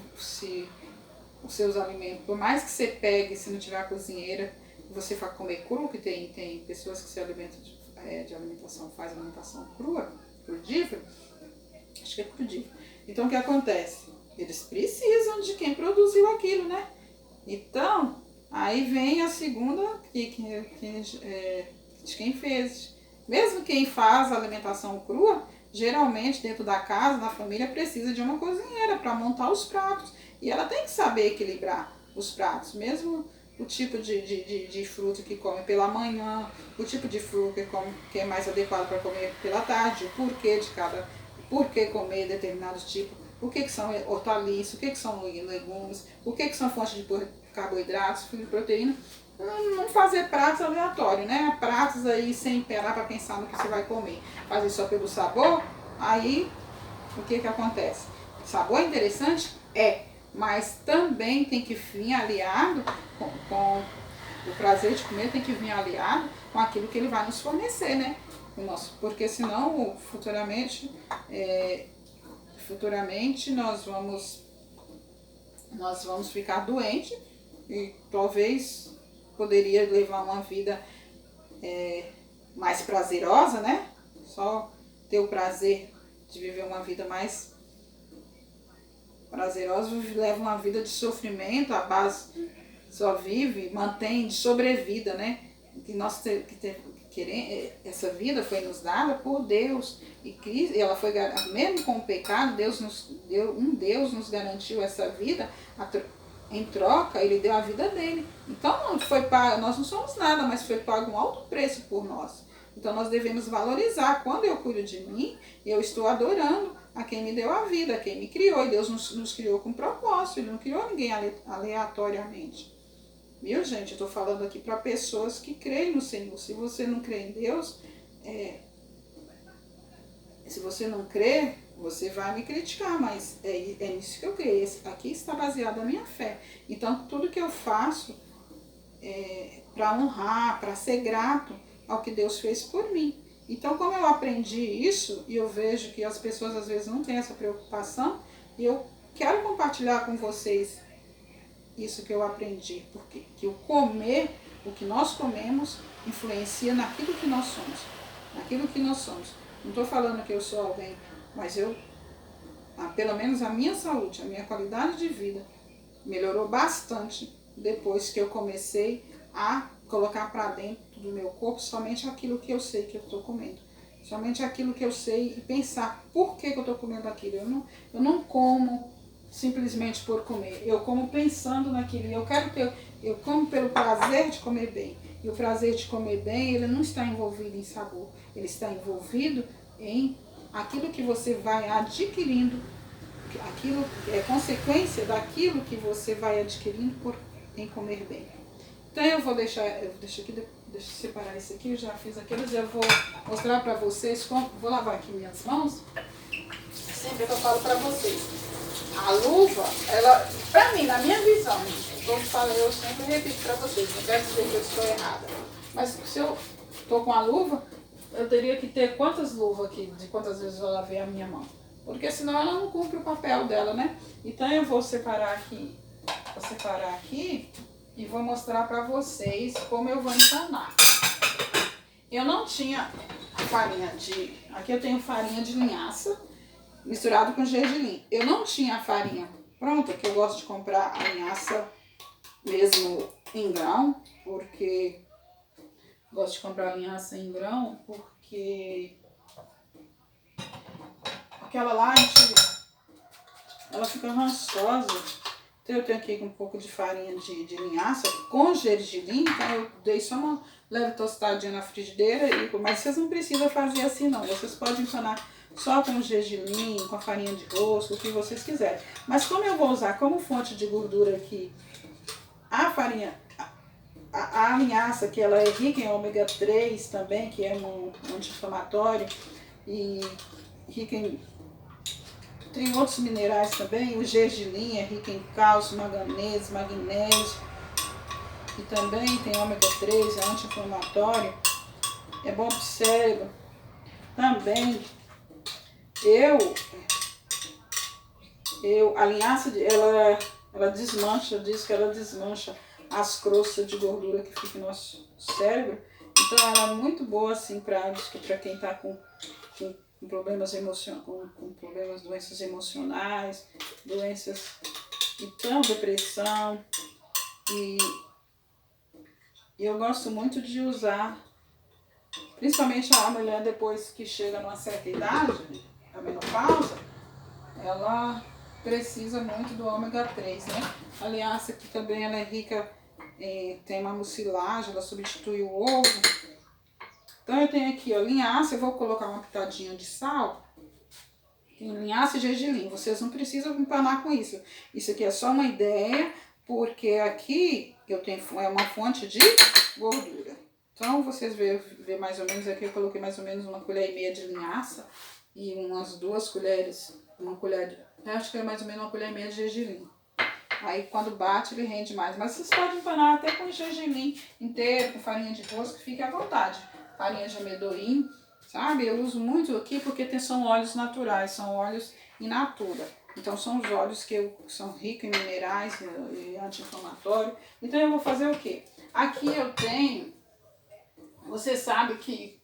os seus alimentos, por mais que você pegue, se não tiver a cozinheira, você vai comer cru, que tem pessoas que se alimentam de alimentação, faz alimentação crua, crudívora, acho que é crudívora. Então o que acontece? Eles precisam de quem produziu aquilo, né? Então, aí vem a segunda, de quem fez. Mesmo quem faz a alimentação crua, geralmente dentro da casa, da família, precisa de uma cozinheira para montar os pratos. E ela tem que saber equilibrar os pratos, mesmo o tipo de fruta que come pela manhã, o tipo de fruta que é mais adequado para comer pela tarde, o porquê por que comer determinados tipos, o que são hortaliças, o que são legumes, o que são fontes de carboidratos, de proteína. Não fazer pratos aleatórios, né? Pratos aí sem parar para pensar no que você vai comer. Fazer só pelo sabor, aí o que acontece? Sabor é interessante? Mas também tem que vir aliado com o prazer de comer, tem que vir aliado com aquilo que ele vai nos fornecer, né? Porque senão futuramente nós vamos ficar doentes e talvez poderia levar uma vida mais prazerosa, né? Só ter o prazer de viver uma vida mais prazerosa, leva uma vida de sofrimento, a base só vive, mantém de sobrevida, né? Essa vida foi nos dada por Deus e Cristo, ela foi, mesmo com o pecado, Deus nos garantiu essa vida, em troca ele deu a vida dele. Então não foi pago, nós não somos nada, mas foi pago um alto preço por nós. Então nós devemos valorizar. Quando eu cuido de mim, eu estou adorando a quem me deu a vida, a quem me criou. E Deus nos criou com propósito, Ele não criou ninguém aleatoriamente. Viu, gente? Eu estou falando aqui para pessoas que creem no Senhor. Se você não crê em Deus, se você não crê, você vai me criticar, mas é nisso que eu creio. Aqui está baseada a minha fé. Então, tudo que eu faço é para honrar, para ser grato ao que Deus fez por mim. Então, como eu aprendi isso, e eu vejo que as pessoas às vezes não têm essa preocupação, e eu quero compartilhar com vocês isso que eu aprendi, porque que o comer, o que nós comemos, influencia naquilo que nós somos. Naquilo que nós somos. Não estou falando que eu sou alguém, mas pelo menos a minha saúde, a minha qualidade de vida melhorou bastante depois que eu comecei a colocar para dentro do meu corpo somente aquilo que eu sei que eu estou comendo. Somente aquilo que eu sei e pensar por que eu estou comendo aquilo. Eu não como simplesmente por comer. Eu como pensando naquilo. Eu como pelo prazer de comer bem. E o prazer de comer bem, ele não está envolvido em sabor. Ele está envolvido em aquilo que você vai adquirindo. Aquilo é consequência daquilo que você vai adquirindo em comer bem. Então eu vou deixar aqui, deixa eu separar isso aqui, eu já fiz aqueles, eu vou mostrar para vocês como, vou lavar aqui minhas mãos, sempre que eu falo para vocês. A luva, ela, para mim, na minha visão, eu sempre repito para vocês, não quero dizer que eu estou errada, mas se eu estou com a luva, eu teria que ter quantas luvas aqui, de quantas vezes eu lavei a minha mão, porque senão ela não cumpre o papel dela, né? Então eu vou separar aqui e vou mostrar para vocês como eu vou empanar. Eu não tinha farinha aqui eu tenho farinha de linhaça misturado com gergelim. Eu não tinha a farinha pronta, que eu gosto de comprar a linhaça mesmo em grão, porque gosto de comprar a linhaça em grão, porque aquela lá ela fica rançosa. Então eu tenho aqui um pouco de farinha de linhaça com gergelim, então eu dei só uma leve tostadinha na frigideira, mas vocês não precisam fazer assim não, vocês podem empanar só com gergelim, com a farinha de rosca, o que vocês quiserem. Mas como eu vou usar como fonte de gordura aqui a farinha, a linhaça, que ela é rica em ômega 3 também, que é um anti-inflamatório, e rica em tem outros minerais também. O gergelim é rico em cálcio, manganês, magnésio. E também tem ômega 3, é anti-inflamatório. É bom para o cérebro. Também, a linhaça, ela desmancha, diz que ela desmancha as crostas de gordura que ficam no nosso cérebro. Então ela é muito boa assim para quem está com problemas com problemas, doenças emocionais, doenças, então depressão. E eu gosto muito de usar, principalmente a mulher depois que chega numa certa idade, a menopausa, ela precisa muito do ômega 3, né? A linhaça aqui também ela é rica, tem uma mucilagem, ela substitui o ovo. Então eu tenho aqui, ó, linhaça, eu vou colocar uma pitadinha de sal. Tem linhaça e gergelim, vocês não precisam empanar com isso. Isso aqui é só uma ideia, porque aqui eu tenho uma fonte de gordura. Então vocês vê mais ou menos aqui, eu coloquei mais ou menos 1,5 colher de linhaça e umas 2 colheres, acho que é mais ou menos 1,5 colher de gergelim. Aí quando bate ele rende mais, mas vocês podem empanar até com gergelim inteiro, com farinha de rosca, fique à vontade. Farinha de amendoim, sabe? Eu uso muito aqui porque são óleos naturais, são óleos in natura. Então são os óleos que são ricos em minerais e anti-inflamatório. Então eu vou fazer o quê? Aqui eu tenho, você sabe que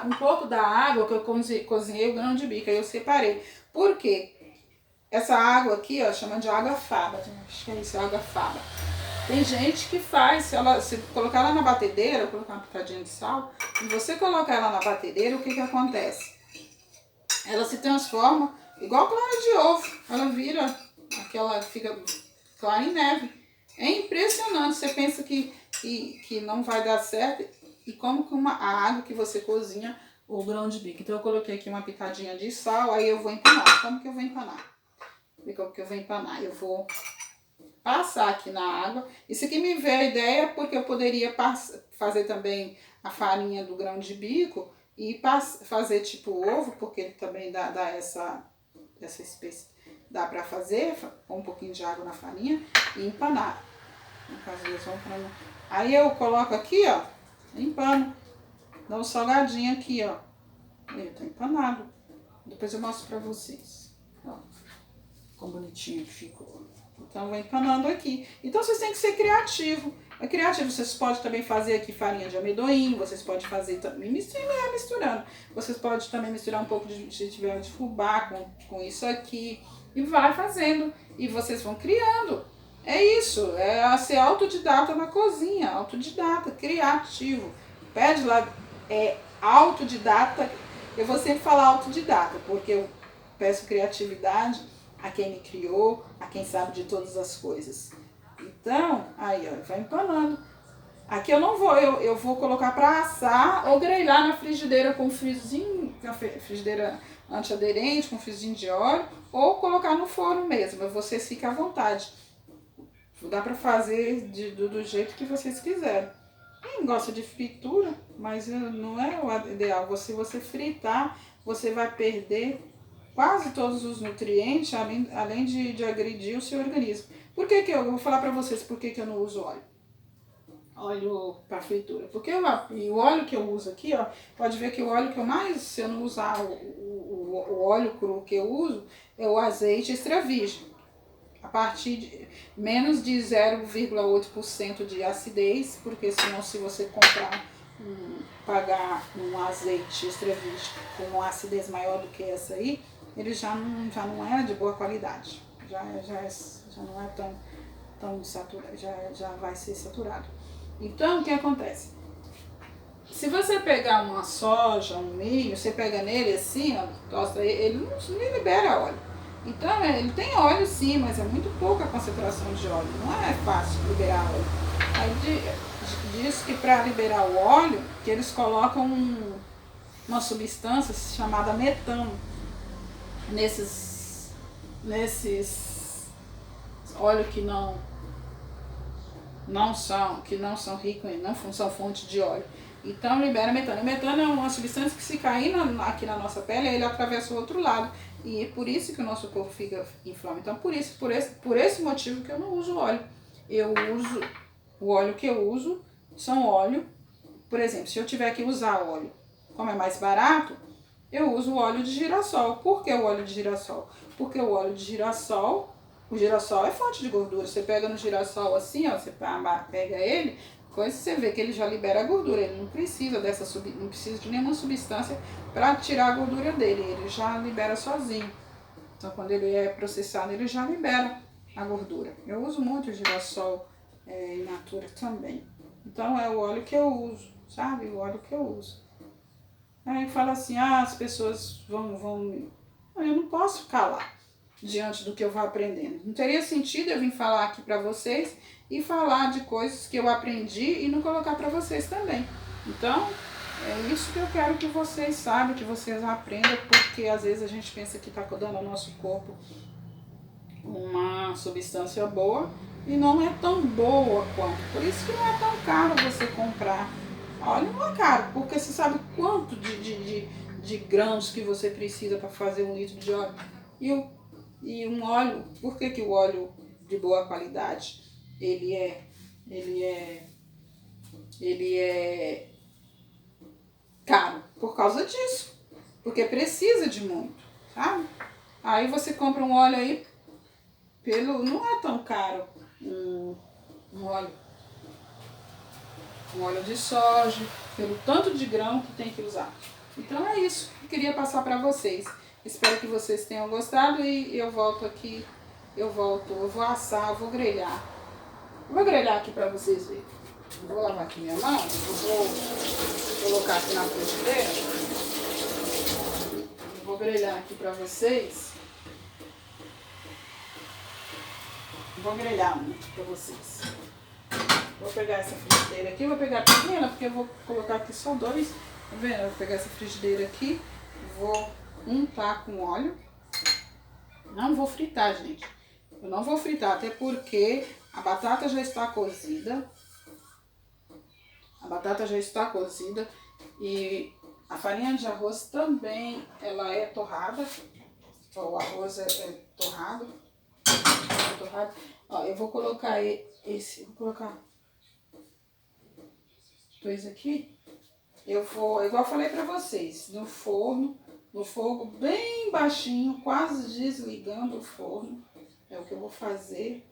um pouco da água que eu cozinhei o grão de bico, aí eu separei. Por quê? Essa água aqui, ó, chama de água faba, acho que é isso, água faba. Tem gente que faz, se colocar ela na batedeira, colocar uma pitadinha de sal, e você colocar ela na batedeira, o que acontece? Ela se transforma igual clara de ovo, ela vira, fica clara em neve. É impressionante, você pensa que não vai dar certo, e como que a água que você cozinha o grão de bico. Então eu coloquei aqui uma pitadinha de sal, aí eu vou empanar. Como que eu vou empanar? Eu vou passar aqui na água. Isso aqui me veio a ideia porque eu poderia fazer também a farinha do grão de bico e fazer tipo ovo, porque ele também dá essa espécie. Dá pra fazer, pôr um pouquinho de água na farinha e empanar. No caso, eles vão pra... Aí eu coloco aqui, ó, empano. Dá um salgadinho aqui, ó. Ele tá empanado. Depois eu mostro pra vocês. Ó, quão bonitinho que ficou. Então, eu vou empanando aqui. Então, vocês têm que ser criativo. É criativo. Vocês podem também fazer aqui farinha de amendoim. Vocês podem fazer também misturando. Vocês podem também misturar um pouco de fubá com isso aqui. E vai fazendo. E vocês vão criando. É isso. É ser autodidata na cozinha. Autodidata, criativo. Pede lá, autodidata. Eu vou sempre falar autodidata, porque eu peço criatividade a quem me criou, a quem sabe de todas as coisas. Então, aí ó, vai empanando. Aqui eu não vou, eu vou colocar para assar ou grelhar na frigideira com frizinho, frigideira antiaderente, com frizinho de óleo, ou colocar no forno mesmo, vocês fiquem à vontade. Dá para fazer do jeito que vocês quiserem. Quem gosta de fritura, mas não é o ideal. Se você fritar, você vai perder quase todos os nutrientes, além de agredir o seu organismo. Por que eu vou falar para vocês por que eu não uso óleo para fritura? Porque o óleo que eu uso aqui, ó, pode ver que o óleo que eu mais, se eu não usar o óleo cru que eu uso, é o azeite extra virgem. A partir de menos de 0,8% de acidez, porque senão se você pagar um azeite extra virgem com uma acidez maior do que essa aí, ele já não é de boa qualidade, já não é tão saturado, já vai ser saturado. Então o que acontece? Se você pegar uma soja, um milho, você pega nele assim, ó, tosta, ele não libera óleo. Então ele tem óleo sim, mas é muito pouca a concentração de óleo, não é fácil liberar óleo. Aí diz que para liberar o óleo, que eles colocam uma substância chamada metano nesses óleos que não são ricos, não são fonte de óleo. Então libera metano. O metano é uma substância que se cair aqui na nossa pele, ele atravessa o outro lado. E é por isso que o nosso corpo fica inflamado. Então por esse motivo que eu não uso óleo. Eu uso, o óleo que eu uso são óleo. Por exemplo, se eu tiver que usar óleo, como é mais barato, eu uso o óleo de girassol. Por que o óleo de girassol? Porque o óleo de girassol, o girassol é fonte de gordura. Você pega no girassol assim, ó, você pega ele, coisa você vê que ele já libera a gordura. Ele não precisa não precisa de nenhuma substância para tirar a gordura dele. Ele já libera sozinho. Então quando ele é processado, ele já libera a gordura. Eu uso muito o girassol in natura também. Então é o óleo que eu uso, sabe? O óleo que eu uso. Aí fala assim, as pessoas vão... Eu não posso calar diante do que eu vou aprendendo. Não teria sentido eu vir falar aqui para vocês e falar de coisas que eu aprendi e não colocar para vocês também. Então, é isso que eu quero que vocês saibam, que vocês aprendam, porque às vezes a gente pensa que está dando ao nosso corpo uma substância boa e não é tão boa quanto. Por isso que não é tão caro você comprar. Olha, não é caro, porque você sabe quanto de grãos que você precisa para fazer 1 litro de óleo. E um óleo, por que o óleo de boa qualidade, ele é caro? Por causa disso, porque precisa de muito, sabe? Aí você compra um óleo aí, não é tão caro um óleo de soja, pelo tanto de grão que tem que usar. Então é isso que eu queria passar para vocês. Espero que vocês tenham gostado e eu volto aqui, eu vou assar, eu vou grelhar. Eu vou grelhar aqui para vocês verem. Vou lavar aqui minha mão, eu vou colocar aqui na frigideira. Eu vou grelhar aqui para vocês. Vou grelhar muito para vocês. Vou pegar essa frigideira aqui, vou pegar a pequena, porque eu vou colocar aqui só 2. Tá vendo? Eu vou pegar essa frigideira aqui, vou untar com óleo. Não vou fritar, gente. Eu não vou fritar, até porque a batata já está cozida. A batata já está cozida e a farinha de arroz também, ela é torrada. O arroz é torrado. Ó, eu vou colocar vou colocar 2 aqui. Eu vou, igual eu falei pra vocês, no fogo bem baixinho, quase desligando o forno. É o que eu vou fazer.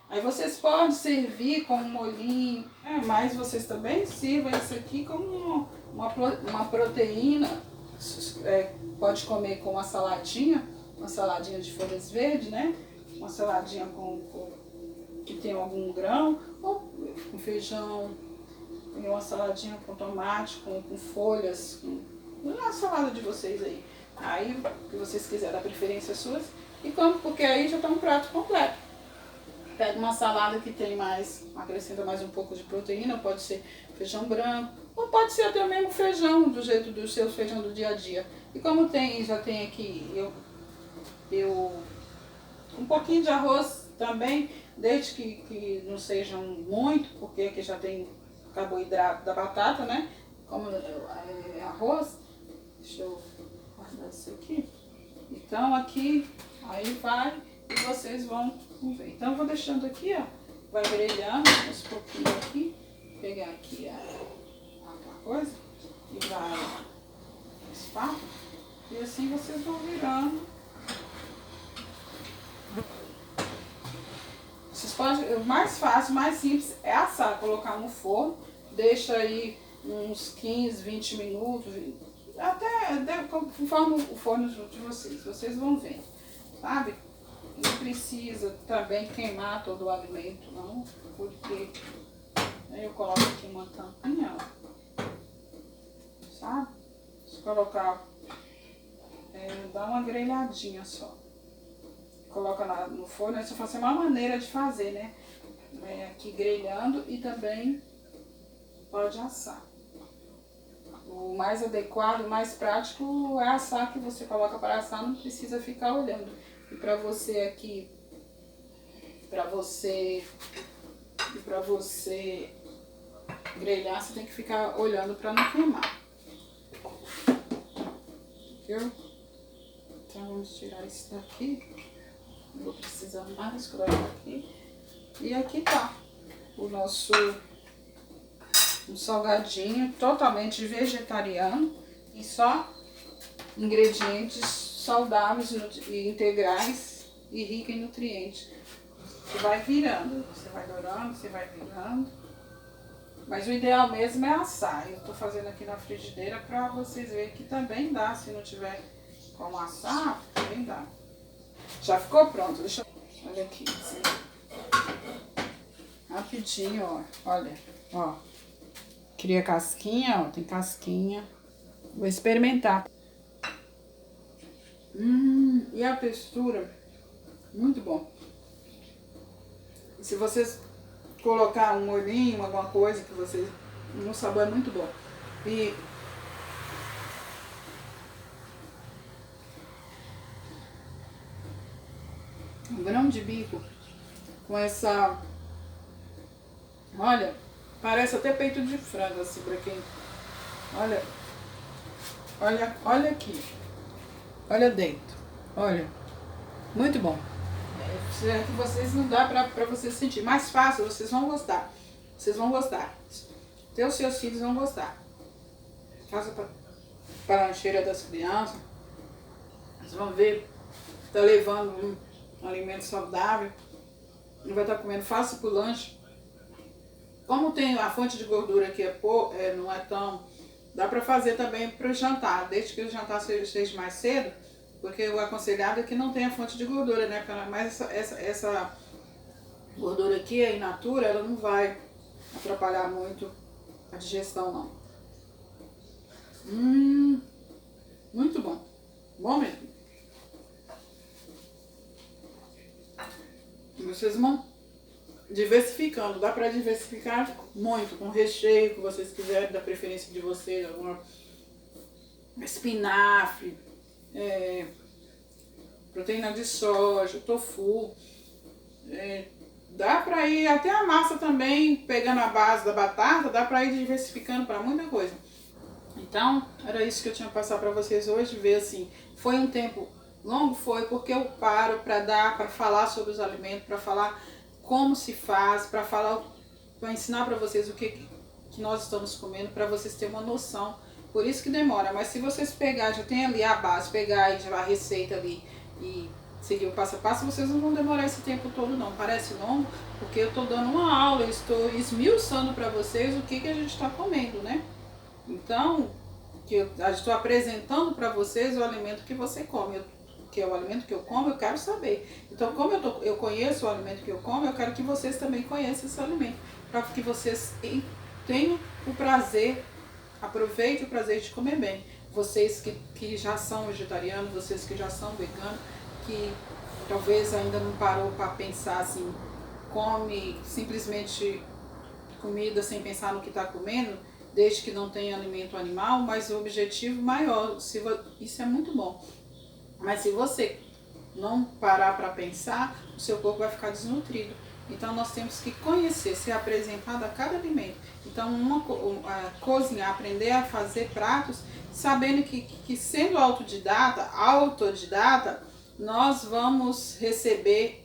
Aí vocês podem servir com um molhinho, mas vocês também sirvam isso aqui como uma proteína. Pode comer com uma saladinha de folhas verdes, né? Uma saladinha que tem algum grão, ou com feijão, e uma saladinha com tomate, com folhas, a salada de vocês aí. Aí, o que vocês quiserem, da preferência suas, e como, porque aí já tá um prato completo. Pega uma salada que tem acrescenta mais um pouco de proteína, pode ser feijão branco, ou pode ser até mesmo feijão, do jeito do seu feijão do dia a dia. E como já tem aqui, um pouquinho de arroz também, desde que não sejam muito, porque aqui já tem carboidrato da batata, né? Como é arroz, deixa eu guardar isso aqui. Então aqui, aí vai e vocês vão ver. Então eu vou deixando aqui, ó, vai grelhando uns pouquinhos aqui, pegar aqui a coisa e vai espátula, e assim vocês vão virando. Vocês podem, o mais fácil, mais simples é assar, colocar no forno, deixa aí uns 15, 20 minutos, até conforme o forno de vocês vão vendo, sabe? Não precisa também queimar todo o alimento, não, porque aí eu coloco aqui uma tampinha, ó, sabe? Se colocar, dá uma grelhadinha só. Coloca no forno, essa é uma maneira de fazer, né? Aqui grelhando e também pode assar. O mais adequado, o mais prático é assar, que você coloca para assar, não precisa ficar olhando. E para você aqui, para você grelhar, você tem que ficar olhando para não queimar. Entendeu? Então vamos tirar isso daqui. Não vou precisar mais, colocar aqui. E aqui tá o nosso um salgadinho totalmente vegetariano e só ingredientes saudáveis e integrais e rico em nutrientes. Você vai virando, você vai dourando, você vai virando. Mas o ideal mesmo é assar. Eu tô fazendo aqui na frigideira para vocês verem que também dá. Se não tiver como assar, também dá. Já ficou pronto, deixa eu... Olha aqui, assim. Rapidinho, ó. Olha, ó. Cria casquinha, ó. Tem casquinha. Vou experimentar. E a textura, muito bom. Se vocês colocar um molhinho, alguma coisa que vocês... O sabor é muito bom. E... um grão de bico com essa... Olha, parece até peito de frango, assim, pra quem... Olha, olha aqui. Olha dentro. Olha, muito bom. É que vocês não dá pra vocês sentir. Mais fácil, vocês vão gostar. Vocês vão gostar. Até os seus filhos vão gostar. Casa para a lancheira das crianças. Vocês vão ver, tá levando um alimento saudável. Não vai estar comendo fácil pro lanche. Como tem a fonte de gordura aqui não é tão... Dá pra fazer também pro jantar, desde que o jantar seja mais cedo, porque o aconselhado é que não tenha fonte de gordura, né? Mas essa gordura aqui, a in natura, ela não vai atrapalhar muito a digestão, não. Muito bom. Bom mesmo. Vocês vão diversificando, dá pra diversificar muito, com recheio que vocês quiserem, da preferência de vocês, alguma espinafre, proteína de soja, tofu, dá pra ir, até a massa também, pegando a base da batata, dá pra ir diversificando para muita coisa. Então, era isso que eu tinha que passar pra vocês hoje, ver assim, foi um tempo longo, foi porque eu paro para falar sobre os alimentos, para falar como se faz, para ensinar para vocês o que nós estamos comendo, para vocês terem uma noção. Por isso que demora, mas se vocês pegar, já tem ali a base, pegar e a receita ali e seguir o passo a passo, vocês não vão demorar esse tempo todo não. Parece longo, porque eu estou dando uma aula, eu estou esmiuçando para vocês o que a gente está comendo, né? Então, eu estou apresentando para vocês o alimento que você come. Que é o alimento que eu como, eu quero saber. Então, como eu conheço o alimento que eu como, eu quero que vocês também conheçam esse alimento. Para que vocês tenham o prazer, aproveitem o prazer de comer bem. Vocês que já são vegetarianos, vocês que já são veganos, que talvez ainda não parou para pensar assim, come simplesmente comida sem pensar no que está comendo, desde que não tenha alimento animal, mas o objetivo maior, isso é muito bom. Mas se você não parar para pensar, o seu corpo vai ficar desnutrido. Então nós temos que conhecer, ser apresentado a cada alimento. Então cozinhar, aprender a fazer pratos, sabendo que sendo autodidata, nós vamos receber,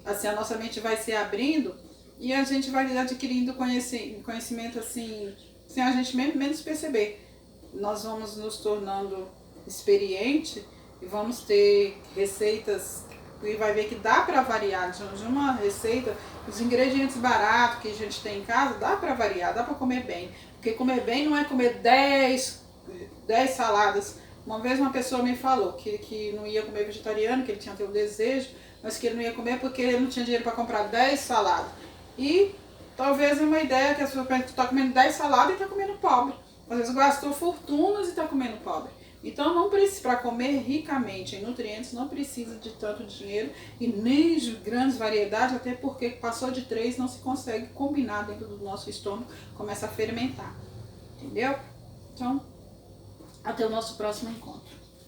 assim, a nossa mente vai se abrindo e a gente vai adquirindo conhecimento assim, sem a gente menos perceber. Nós vamos nos tornando experiente e vamos ter receitas e vai ver que dá para variar de uma receita, os ingredientes baratos que a gente tem em casa, dá para variar, dá para comer bem. Porque comer bem não é comer 10 saladas. Uma vez uma pessoa me falou que não ia comer vegetariano, que ele tinha o desejo, mas que ele não ia comer porque ele não tinha dinheiro para comprar 10 saladas. E talvez é uma ideia que a pessoa está comendo 10 saladas e está comendo pobre. Às vezes gastou fortunas e está comendo pobre. Então, não precisa, para comer ricamente em nutrientes, não precisa de tanto dinheiro e nem de grandes variedades, até porque passou de 3 não se consegue combinar dentro do nosso estômago, começa a fermentar. Entendeu? Então, até o nosso próximo encontro.